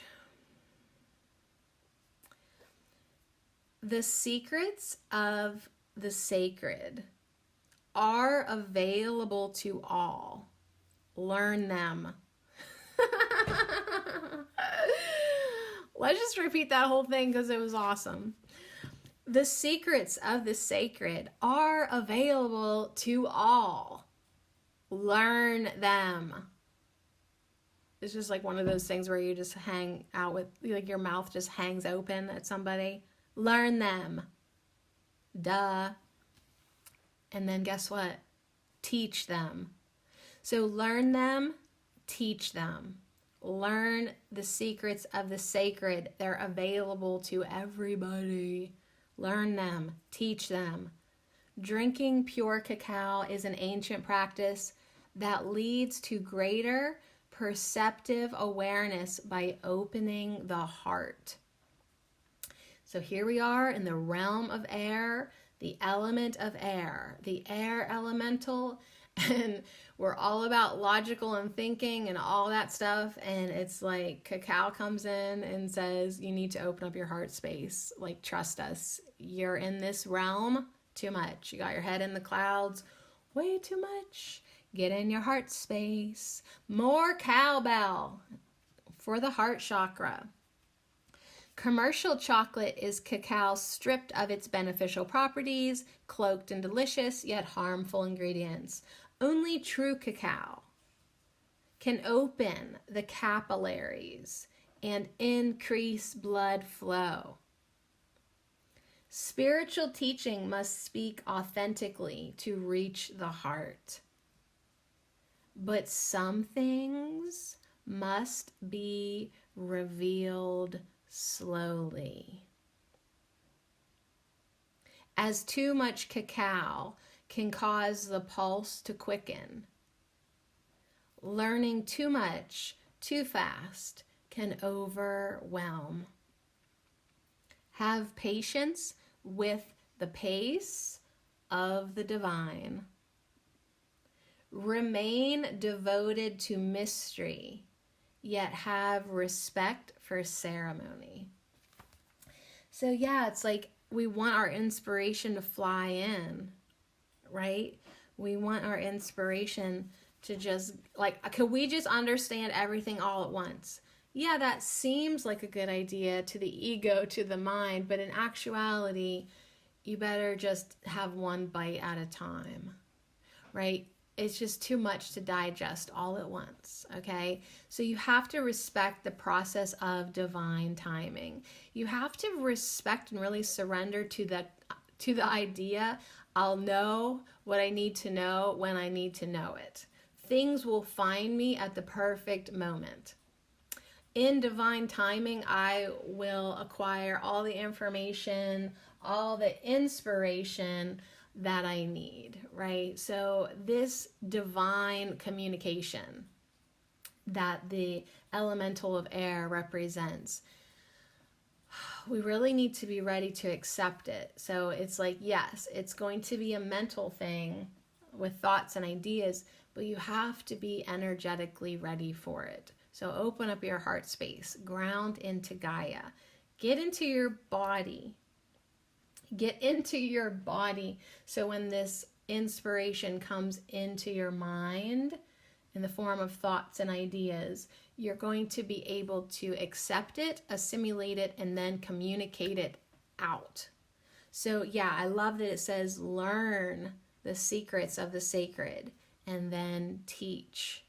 The secrets of the sacred are available to all. Learn them. Let's just repeat that whole thing because it was awesome. The secrets of the sacred are available to all. Learn them. It's just like one of those things where you just hang out with, like, your mouth just hangs open at somebody. Learn them. Duh. And then guess what? Teach them. So learn them, teach them. Learn the secrets of the sacred. They're available to everybody. Learn them, teach them. Drinking pure cacao is an ancient practice that leads to greater perceptive awareness by opening the heart. So here we are in the realm of air, the element of air, the air elemental, and we're all about logical and thinking and all that stuff. And it's like cacao comes in and says, you need to open up your heart space. Like, trust us. You're in this realm too much. You got your head in the clouds way too much. Get in your heart space. More cowbell for the heart chakra. Commercial chocolate is cacao stripped of its beneficial properties, cloaked in delicious yet harmful ingredients. Only true cacao can open the capillaries and increase blood flow. Spiritual teaching must speak authentically to reach the heart. But some things must be revealed slowly. As too much cacao can cause the pulse to quicken, learning too much too fast can overwhelm. Have patience with the pace of the divine. Remain devoted to mystery, yet have respect for ceremony. So yeah, it's like we want our inspiration to fly in, right? We want our inspiration to just, like, could we just understand everything all at once? Yeah, that seems like a good idea to the ego, to the mind, but in actuality, you better just have one bite at a time, right? It's just too much to digest all at once, okay? So you have to respect the process of divine timing. You have to respect and really surrender to the idea, I'll know what I need to know when I need to know it. Things will find me at the perfect moment. In divine timing, I will acquire all the information, all the inspiration that I need, right? So this divine communication that the elemental of air represents, we really need to be ready to accept it. So it's like, yes, it's going to be a mental thing with thoughts and ideas, but you have to be energetically ready for it. So open up your heart space, ground into Gaia, get into your body. Get into your body, so when this inspiration comes into your mind in the form of thoughts and ideas, you're going to be able to accept it, assimilate it, and then communicate it out. So yeah, I love that it says learn the secrets of the sacred and then teach.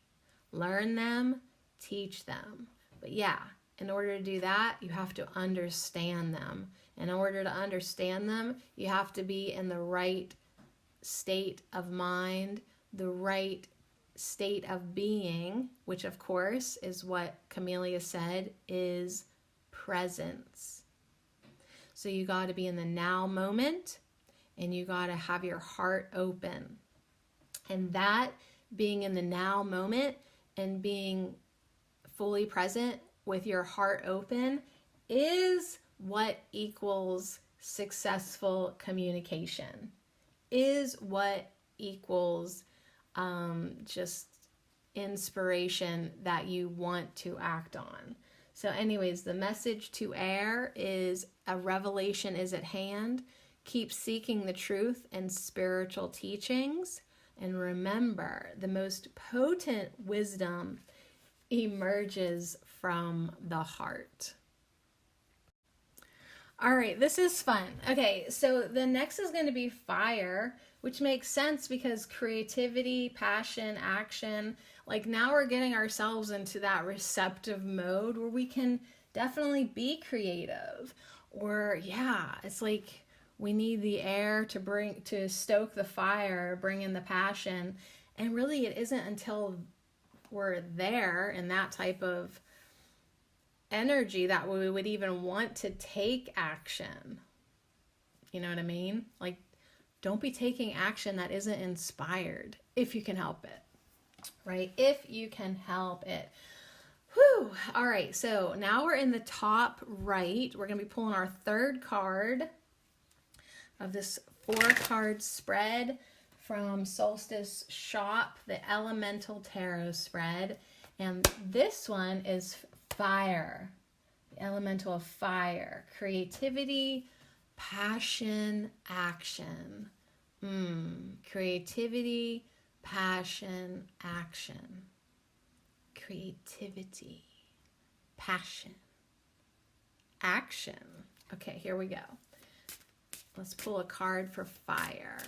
Learn them, teach them. But yeah, in order to do that, you have to understand them. In order to understand them, you have to be in the right state of mind, the right state of being, which of course is what Camellia said is presence. So you got to be in the now moment, and you got to have your heart open. And that being in the now moment and being fully present with your heart open is what equals successful communication, is what equals just inspiration that you want to act on. So anyways, the message to air is a revelation is at hand. Keep seeking the truth and spiritual teachings. And remember, the most potent wisdom emerges from the heart. All right, this is fun. Okay, so the next is going to be fire, which makes sense because creativity, passion, action, like now we're getting ourselves into that receptive mode where we can definitely be creative. Or yeah, it's like we need the air to stoke the fire, bring in the passion. And really it isn't until we're there in that type of energy that we would even want to take action. You know what I mean? Like, don't be taking action that isn't inspired if you can help it, right? If you can help it. Whew. All right, so now we're in the top right. We're going to be pulling our third card of this 4-card spread from Solstice Shoppe, the Elemental Tarot spread. And this one is fire, the elemental of fire, creativity, passion, action. Creativity, passion, action. Creativity, passion, action. Okay, here we go. Let's pull a card for fire.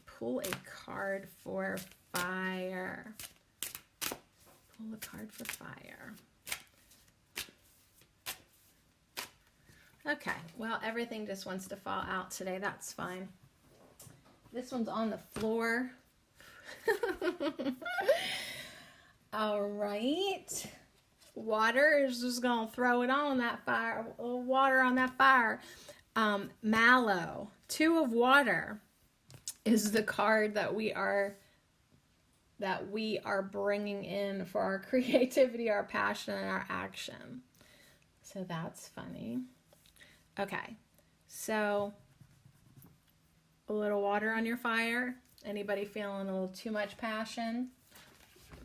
Pull a card for fire. Pull a card for fire. Okay, well, everything just wants to fall out today. That's fine. This one's on the floor. All right. Water is just going to throw it on that fire. A little water on that fire. Mallow, 2 of water, is the card that we are bringing in for our creativity, our passion, and our action. So that's funny. Okay, so a little water on your fire. Anybody feeling a little too much passion?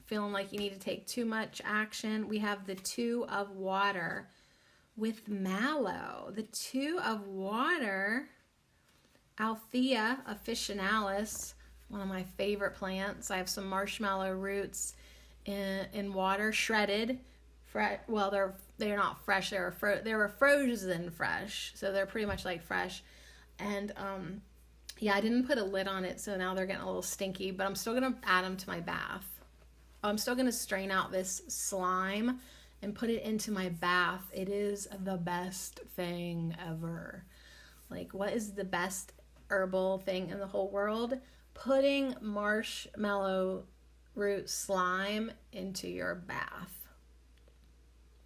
Feeling like you need to take too much action? We have the 2 of water with mallow. The 2 of water, Althea officinalis, one of my favorite plants. I have some marshmallow roots in water, shredded. Well, they're not fresh. They were frozen fresh, so they're pretty much like fresh. And yeah, I didn't put a lid on it, so now they're getting a little stinky. But I'm still gonna add them to my bath. I'm still gonna strain out this slime and put it into my bath. It is the best thing ever. Like, what is the best herbal thing in the whole world? Putting marshmallow root slime into your bath.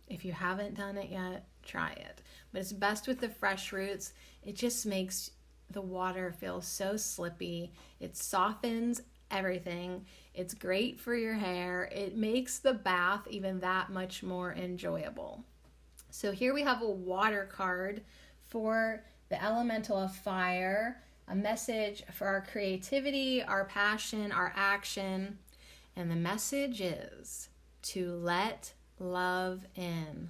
If you haven't done it yet, try it. But it's best with the fresh roots. It just makes the water feel so slippy. It softens everything. It's great for your hair. It makes the bath even that much more enjoyable. So here we have a water card for the elemental of fire, a message for our creativity, our passion, our action. And the message is to let love in.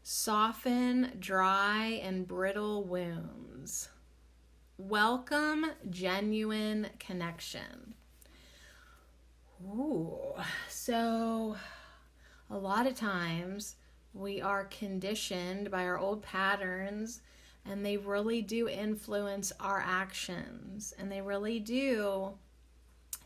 Soften dry and brittle wounds. Welcome genuine connection. Ooh, so a lot of times we are conditioned by our old patterns, and they really do influence our actions, and they really do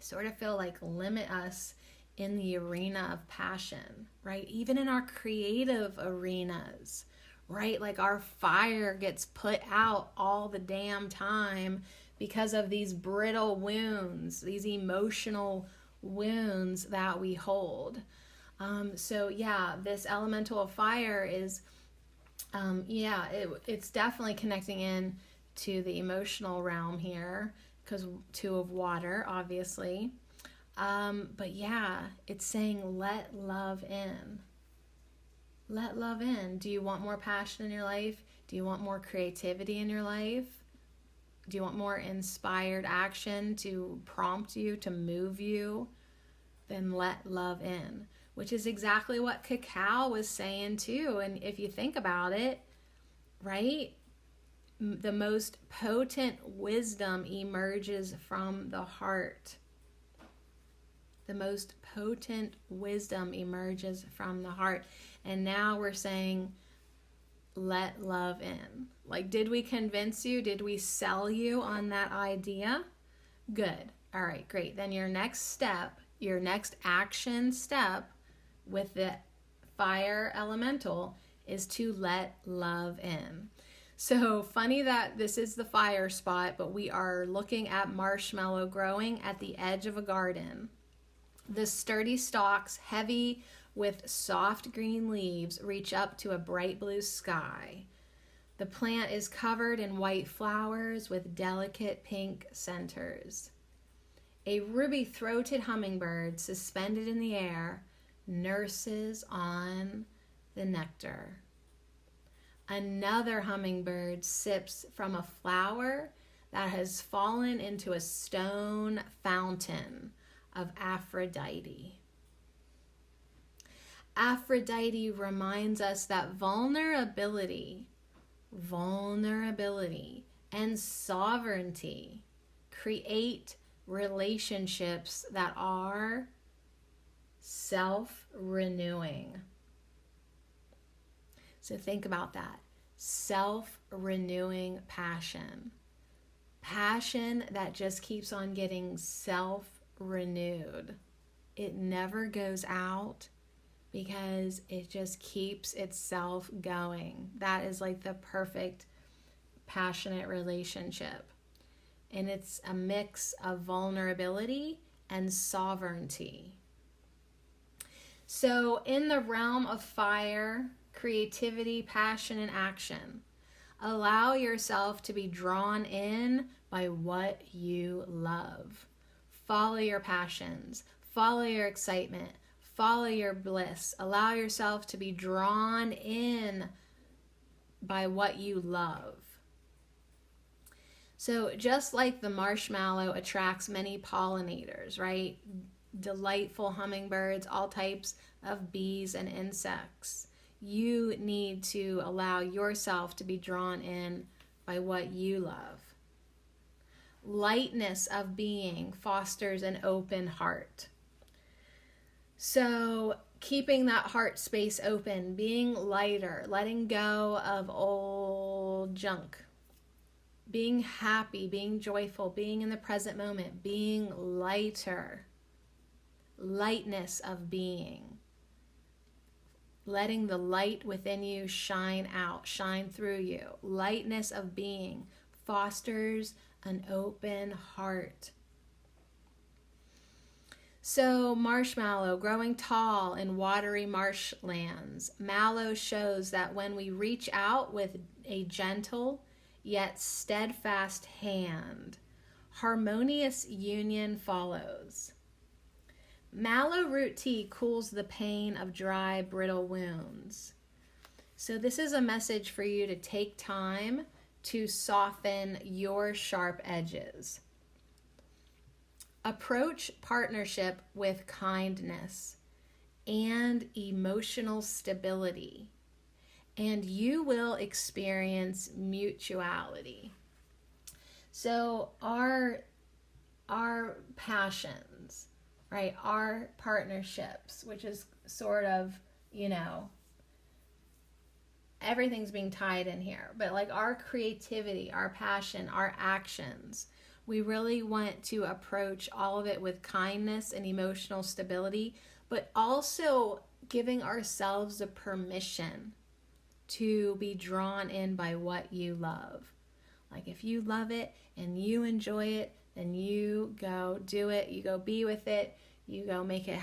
sort of feel like limit us in the arena of passion, right? Even in our creative arenas, right? Like our fire gets put out all the damn time because of these brittle wounds, these emotional wounds that we hold. So yeah, this elemental of fire is, it's definitely connecting in to the emotional realm here, because 2 of water, obviously. But yeah, it's saying let love in. Let love in. Do you want more passion in your life? Do you want more creativity in your life? Do you want more inspired action to prompt you, to move you? Then let love in, which is exactly what cacao was saying too. And if you think about it, right? The most potent wisdom emerges from the heart. The most potent wisdom emerges from the heart. And now we're saying, let love in. Like, did we convince you? Did we sell you on that idea? Good. All right, great. Then your next step, your next action step with the fire elemental is to let love in. So funny that this is the fire spot, but we are looking at marshmallow growing at the edge of a garden. The sturdy stalks, heavy with soft green leaves, reach up to a bright blue sky. The plant is covered in white flowers with delicate pink centers. A ruby-throated hummingbird suspended in the air nurses on the nectar. Another hummingbird sips from a flower that has fallen into a stone fountain of Aphrodite. Aphrodite reminds us that vulnerability and sovereignty create relationships that are self-renewing. So think about that. Self-renewing passion. Passion that just keeps on getting self-renewed. It never goes out. because it just keeps itself going. That is like the perfect passionate relationship. And it's a mix of vulnerability and sovereignty. So in the realm of fire, creativity, passion, and action, allow yourself to be drawn in by what you love. Follow your passions, follow your excitement, follow your bliss. Allow yourself to be drawn in by what you love. So just like the marshmallow attracts many pollinators, right? Delightful hummingbirds, all types of bees and insects. You need to allow yourself to be drawn in by what you love. Lightness of being fosters an open heart. So keeping that heart space open, being lighter, letting go of old junk, being happy, being joyful, being in the present moment, being lighter, lightness of being, letting the light within you shine out, shine through you. Lightness of being fosters an open heart. So marshmallow growing tall in watery marshlands. Mallow shows that when we reach out with a gentle yet steadfast hand, harmonious union follows. Mallow root tea cools the pain of dry, brittle wounds. So this is a message for you to take time to soften your sharp edges. Approach partnership with kindness and emotional stability, and you will experience mutuality. So our passions, right? Our partnerships, which is sort of, everything's being tied in here, but like our creativity, our passion, our actions, we really want to approach all of it with kindness and emotional stability, but also giving ourselves the permission to be drawn in by what you love. Like if you love it and you enjoy it, then you go do it, you go be with it, you go make it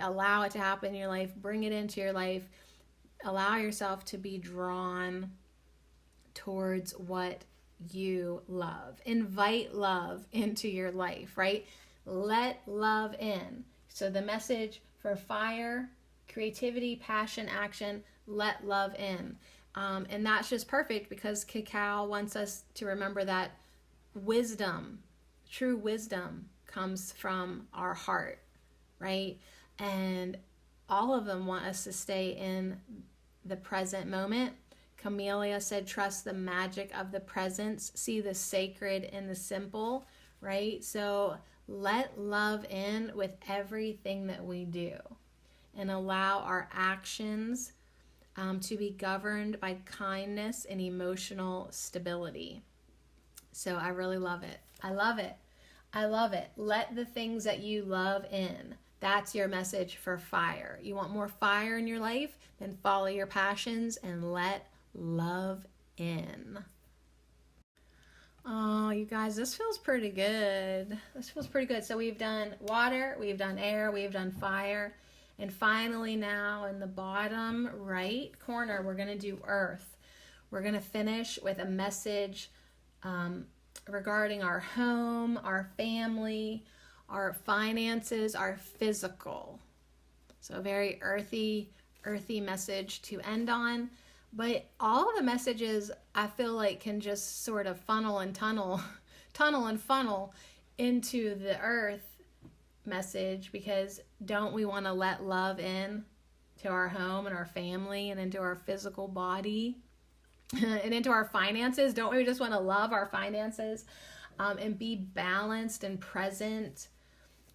allow it to happen in your life, bring it into your life, allow yourself to be drawn towards what you love. Invite love into your life, right? Let love in. So the message for fire, creativity, passion, action, let love in. And that's just perfect because cacao wants us to remember that wisdom, true wisdom, comes from our heart, right? And all of them want us to stay in the present moment. Camellia said, trust the magic of the presence, see the sacred in the simple, right? So let love in with everything that we do and allow our actions to be governed by kindness and emotional stability. So I really love it. I love it. I love it. Let the things that you love in. That's your message for fire. You want more fire in your life? Then follow your passions and let love in. Oh, you guys, this feels pretty good. This feels pretty good. So we've done water, we've done air, we've done fire. And finally now in the bottom right corner, we're going to do earth. We're going to finish with a message regarding our home, our family, our finances, our physical. So a very earthy message to end on. But all of the messages I feel like can just sort of funnel and tunnel and funnel into the earth message, because don't we want to let love in to our home and our family and into our physical body and into our finances? Don't we just want to love our finances and be balanced and present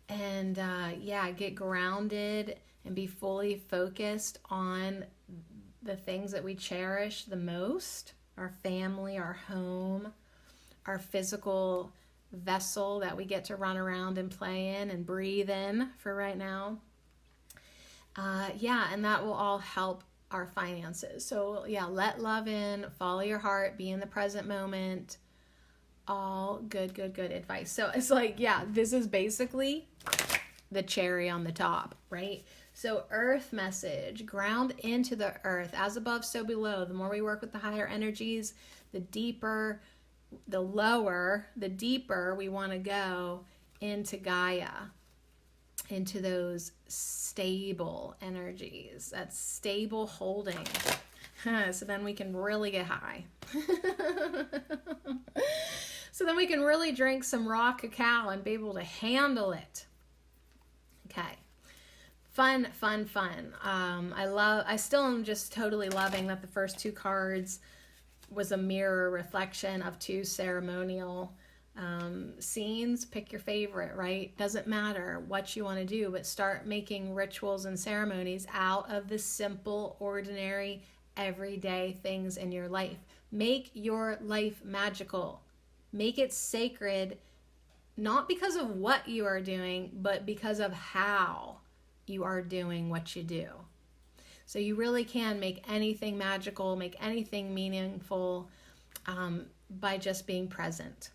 and get grounded and be fully focused on the things that we cherish the most? Our family, our home, our physical vessel that we get to run around and play in and breathe in for right now. Yeah, and that will all help our finances. So yeah, let love in, follow your heart, be in the present moment. All good advice. So it's like, yeah, this is basically the cherry on the top, right? So earth message, ground into the earth, as above, so below. The more we work with the higher energies, the deeper, the lower, the deeper we want to go into Gaia, into those stable energies, that stable holding. So then we can really get high. So then we can really drink some raw cacao and be able to handle it. Okay. Fun. I still am just totally loving that the first two cards was a mirror reflection of two ceremonial scenes. Pick your favorite, right? Doesn't matter what you want to do, but start making rituals and ceremonies out of the simple, ordinary, everyday things in your life. Make your life magical. Make it sacred, not because of what you are doing, but because of how you are doing what you do. So you really can make anything magical, make anything meaningful by just being present.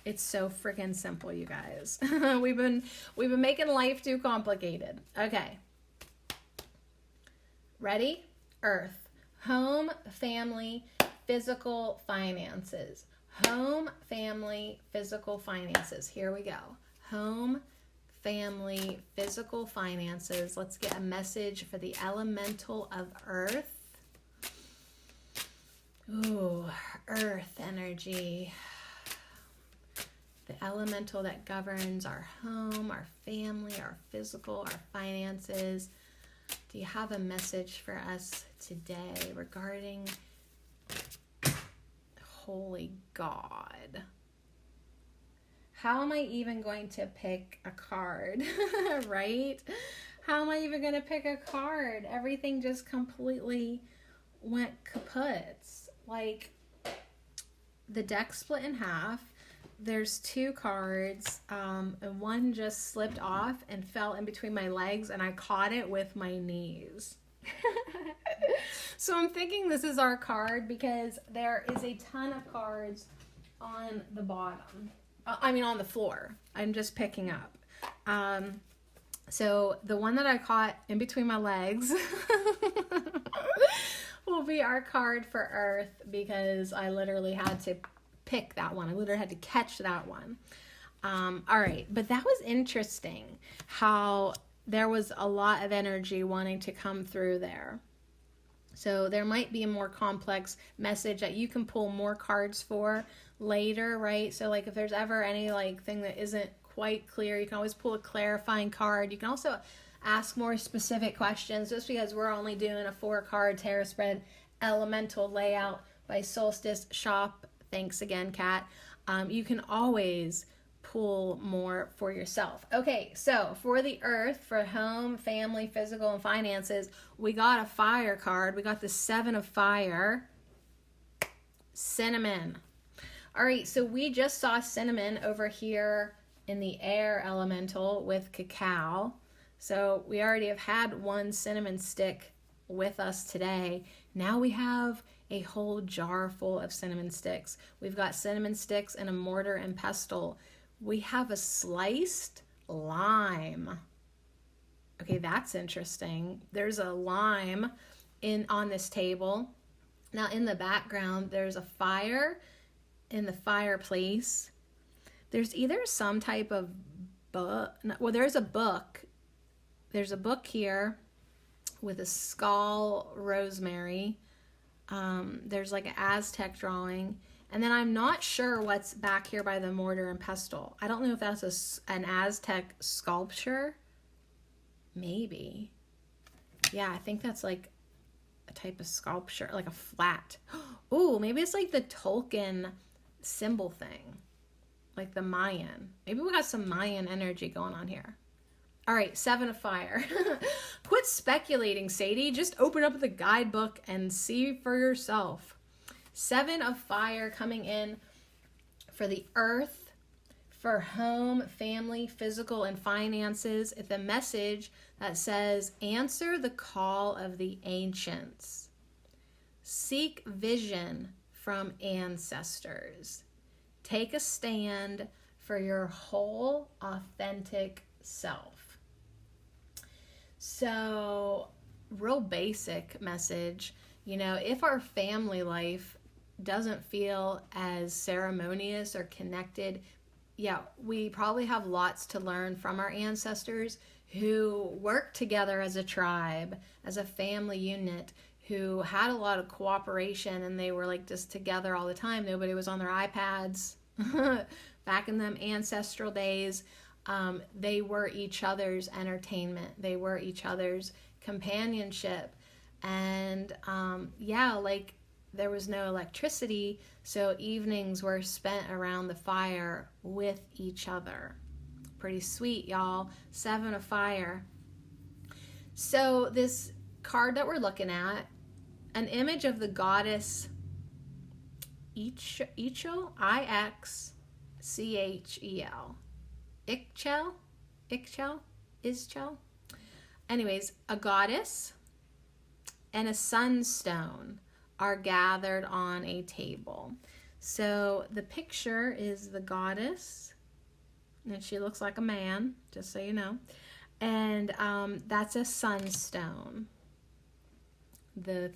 It's so freaking simple, you guys. We've been making life too complicated. Okay. Ready? Earth. Home, family, physical, finances. Home, family, physical, finances. Here we go. Home, family, physical, finances. Let's get a message for the elemental of earth. Ooh, earth energy. The elemental that governs our home, our family, our physical, our finances. Do you have a message for us today regarding holy God? How am I even going to pick a card, right? How am I even going to pick a card? Everything just completely went kaput. Like, the deck split in half. There's two cards, and one just slipped off and fell in between my legs, and I caught it with my knees. So I'm thinking this is our card because there is a ton of cards on the bottom. On the floor. I'm just picking up. So the one that I caught in between my legs will be our card for Earth, because I literally had to pick that one. I literally had to catch that one. All right, but that was interesting how there was a lot of energy wanting to come through there. So there might be a more complex message that you can pull more cards for later, right? So like if there's ever any like thing that isn't quite clear, you can always pull a clarifying card. You can also ask more specific questions, just because we're only doing a 4-card tarot spread elemental layout by Solstice Shop. Thanks again, Kat. You can always pull more for yourself. Okay, so for the earth, for home, family, physical, and finances, we got a fire card. We got the 7 of fire. Cinnamon. All right, so we just saw cinnamon over here in the air elemental with cacao. So we already have had one cinnamon stick with us today. Now we have a whole jar full of cinnamon sticks. We've got cinnamon sticks and a mortar and pestle. We have a sliced lime. Okay, that's interesting. There's a lime on this table. Now in the background, there's a fire in the fireplace. There's either some type of book. Well, there's a book. There's a book here with a skull rosemary. There's like an Aztec drawing. And then I'm not sure what's back here by the mortar and pestle. I don't know if that's an Aztec sculpture. Maybe. Yeah, I think that's like a type of sculpture, like a flat. Ooh, maybe it's like the Tolkien symbol thing. Like the Mayan. Maybe we got some Mayan energy going on here. All right, 7 of fire. Quit speculating, Sadie. Just open up the guidebook and see for yourself. 7 of fire coming in for the earth, for home, family, physical, and finances. It's a message that says, answer the call of the ancients. Seek vision from ancestors. Take a stand for your whole, authentic self. So, real basic message. If our family life doesn't feel as ceremonious or connected, we probably have lots to learn from our ancestors who worked together as a tribe, as a family unit, who had a lot of cooperation, and they were like just together all the time. Nobody was on their iPads. Back in them ancestral days, they were each other's entertainment. They were each other's companionship. And there was no electricity, so evenings were spent around the fire with each other. Pretty sweet, y'all. 7 of fire. So this card that we're looking at, an image of the goddess Ixchel, I-X-C-H-E-L. Ixchel? Anyways, a goddess and a sunstone are gathered on a table. So the picture is the goddess, and she looks like a man, just so you know. And that's a sunstone. The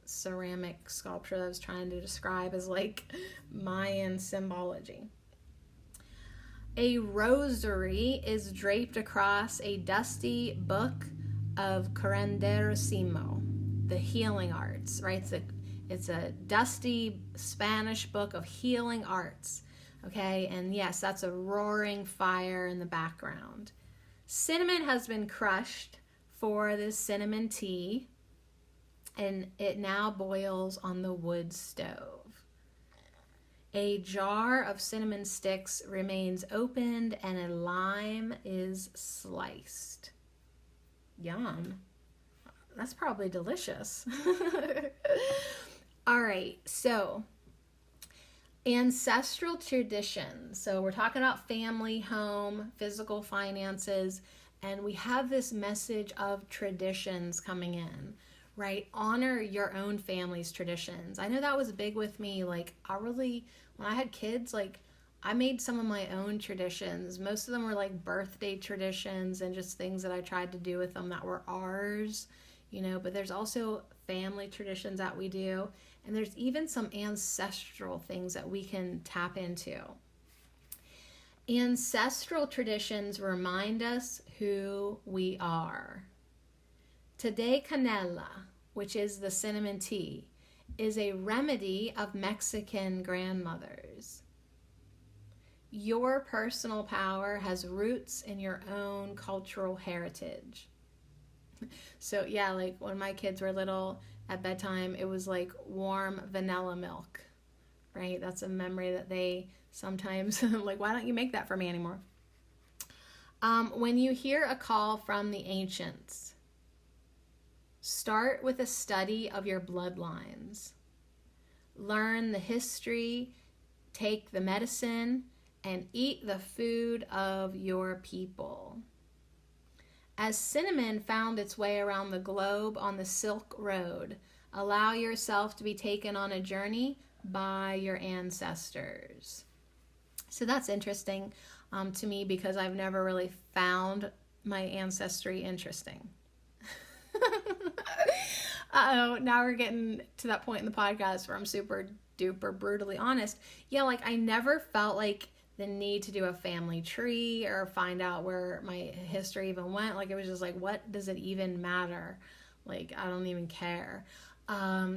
ceramic sculpture that I was trying to describe is like Mayan symbology. A rosary is draped across a dusty book of Curanderismo, the healing arts, right? It's a dusty Spanish book of healing arts, okay? And yes, that's a roaring fire in the background. Cinnamon has been crushed for this cinnamon tea, and it now boils on the wood stove. A jar of cinnamon sticks remains opened, and a lime is sliced. Yum. That's probably delicious. All right, so ancestral traditions. So we're talking about family, home, physical, finances, and we have this message of traditions coming in, right? Honor your own family's traditions. I know that was big with me. Like, when I had kids, like, I made some of my own traditions. Most of them were like birthday traditions and just things that I tried to do with them that were ours, but there's also family traditions that we do. And there's even some ancestral things that we can tap into. Ancestral traditions remind us who we are. Today, canela, which is the cinnamon tea, is a remedy of Mexican grandmothers. Your personal power has roots in your own cultural heritage. So yeah, like when my kids were little at bedtime, it was like warm vanilla milk, right? That's a memory that they sometimes like, why don't you make that for me anymore? When you hear a call from the ancients, start with a study of your bloodlines. Learn the history, take the medicine, and eat the food of your people. As cinnamon found its way around the globe on the Silk Road, allow yourself to be taken on a journey by your ancestors. So that's interesting to me because I've never really found my ancestry interesting. Uh-oh, now we're getting to that point in the podcast where I'm super duper brutally honest. Yeah, like I never felt like the need to do a family tree or find out where my history even went. Like it was just like, what does it even matter? Like, I don't even care.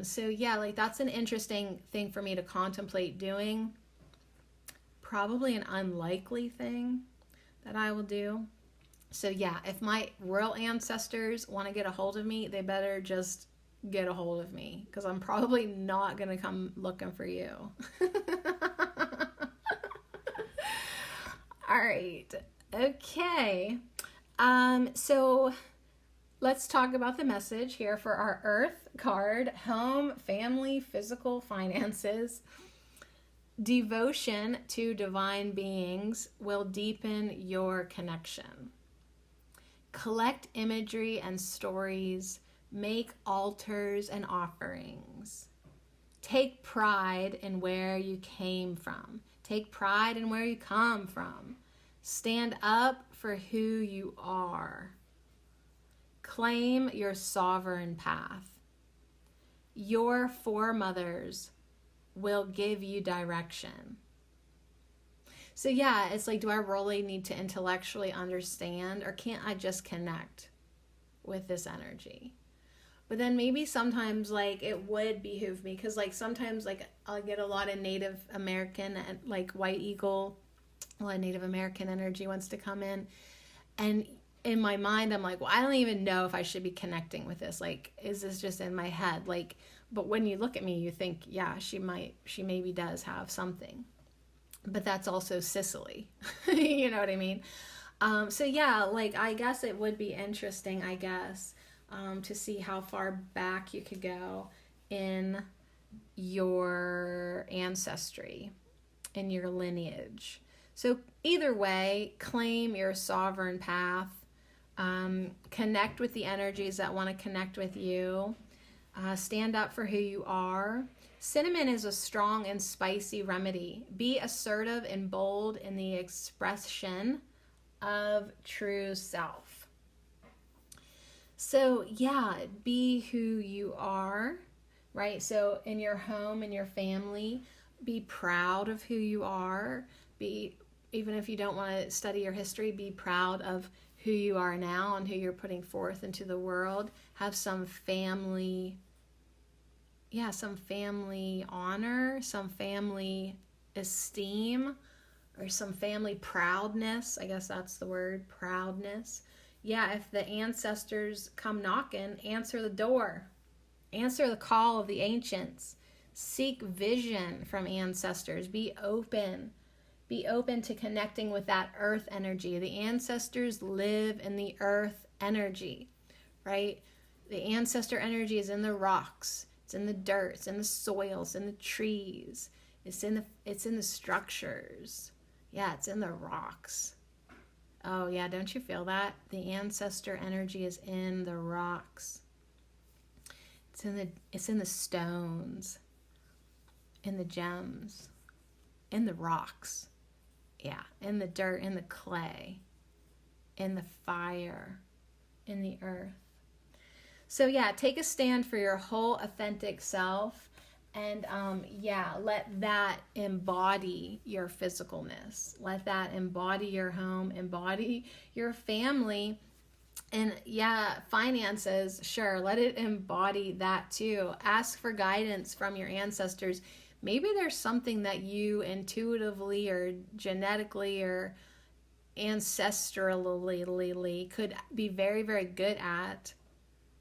So yeah, like that's an interesting thing for me to contemplate doing. Probably an unlikely thing that I will do. So yeah, if my royal ancestors want to get a hold of me, they better just get a hold of me because I'm probably not going to come looking for you. All right. Okay. So let's talk about the message here for our Earth card: home, family, physical, finances. Devotion to divine beings will deepen your connection. Collect imagery and stories. Make altars and offerings. Take pride in where you came from. Take pride in where you come from. Stand up for who you are. Claim your sovereign path. Your foremothers will give you direction. So yeah, it's like, do I really need to intellectually understand, or can't I just connect with this energy? But then maybe sometimes like it would behoove me, because like sometimes like I'll get a lot of Native American and like white eagle, a lot of Native American energy wants to come in, and in my mind I'm like, well, I don't even know if I should be connecting with this. Like, is this just in my head? Like, but when you look at me, you think, yeah, she maybe does have something. But that's also Sicily. You know what I mean? So yeah, like I guess it would be interesting, I guess, to see how far back you could go in your ancestry, in your lineage. So either way, claim your sovereign path. Connect with the energies that want to connect with you. Stand up for who you are. Cinnamon is a strong and spicy remedy. Be assertive and bold in the expression of true self. So yeah, be who you are, right? So in your home, in your family, be proud of who you are. Even if you don't want to study your history, be proud of who you are now and who you're putting forth into the world. Have some family honor, some family esteem, or some family proudness. I guess that's the word, proudness. Yeah, if the ancestors come knocking, answer the door. Answer the call of the ancients. Seek vision from ancestors. Be open. Be open to connecting with that earth energy. The ancestors live in the earth energy, right? The ancestor energy is in the rocks. It's in the dirt. It's in the soil. It's in the trees. It's in the structures. Yeah, it's in the rocks. Oh yeah, don't you feel that? The ancestor energy is in the rocks. It's in the stones, in the gems, in the rocks. Yeah, in the dirt, in the clay, in the fire, in the earth. So yeah, take a stand for your whole authentic self, and let that embody your physicalness. Let that embody your home, embody your family, and yeah, finances, sure, let it embody that too. Ask for guidance from your ancestors. Maybe there's something that you intuitively or genetically or ancestrally could be very, very good at.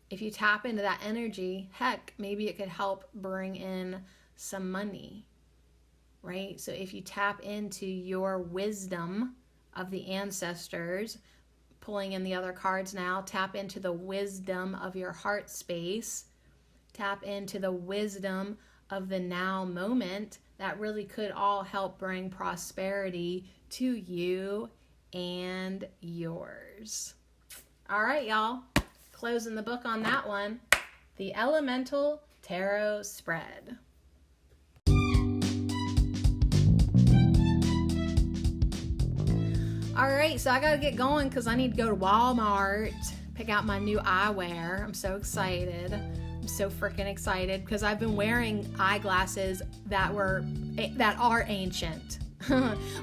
If you tap into that energy, heck, maybe it could help bring in some money, right? So if you tap into your wisdom of the ancestors, pulling in the other cards now, tap into the wisdom of your heart space, tap into the wisdom of the now moment, that really could all help bring prosperity to you and yours. All right, y'all. Closing the book on that one. The Elemental Tarot Spread. All right, so I gotta get going because I need to go to Walmart, pick out my new eyewear. I'm so excited. I'm so freaking excited because I've been wearing eyeglasses that are ancient.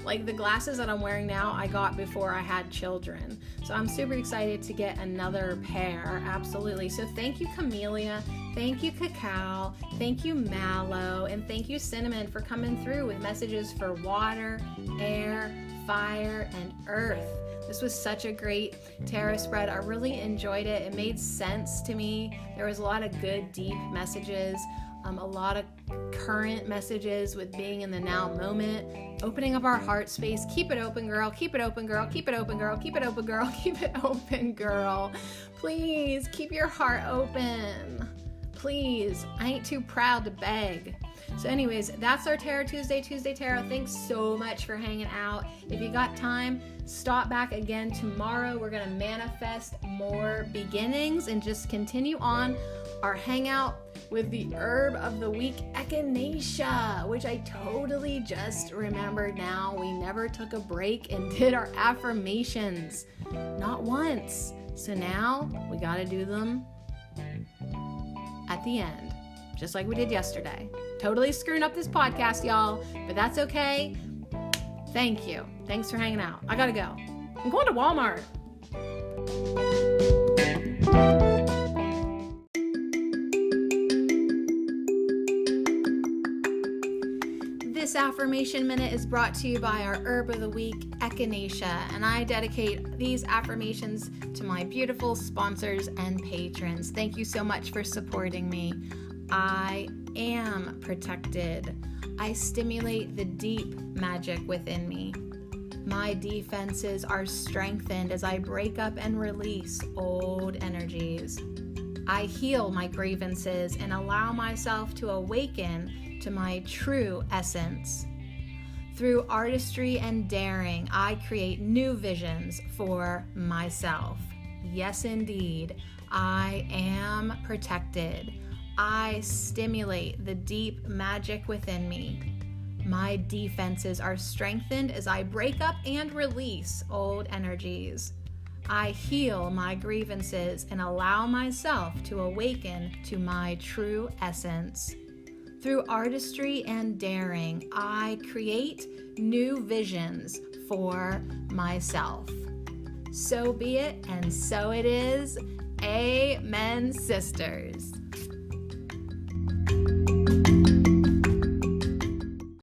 Like the glasses that I'm wearing now, I got before I had children. So I'm super excited to get another pair. Absolutely. So thank you, Camellia. Thank you, Cacao. Thank you, Mallow. And thank you, Cinnamon, for coming through with messages for water, air, fire, and earth. This was such a great tarot spread. I really enjoyed it. It made sense to me. There was a lot of good, deep messages. A lot of current messages with being in the now moment, opening up our heart space. Keep it open, girl. Keep it open, girl. Keep it open, girl. Keep it open, girl. Keep it open, girl. Please keep your heart open. Please. I ain't too proud to beg. So anyways, that's our Tarot Tuesday Tarot. Thanks so much for hanging out. If you got time, stop back again tomorrow. We're going to manifest more beginnings and just continue on our hangout with the herb of the week, echinacea, which I totally just remembered now. We never took a break and did our affirmations. Not once. So now we got to do them at the end, just like we did yesterday. Totally screwing up this podcast, y'all, but that's okay. Thank you. Thanks for hanging out. I gotta go. I'm going to Walmart. This affirmation minute is brought to you by our herb of the week, echinacea, and I dedicate these affirmations to my beautiful sponsors and patrons. Thank you so much for supporting me. I am protected. I stimulate the deep magic within me. My defenses are strengthened as I break up and release old energies. I heal my grievances and allow myself to awaken to my true essence. Through artistry and daring, I create new visions for myself. Yes, indeed, I am protected. I stimulate the deep magic within me. My defenses are strengthened as I break up and release old energies. I heal my grievances and allow myself to awaken to my true essence. Through artistry and daring, I create new visions for myself. So be it, and so it is. Amen, sisters.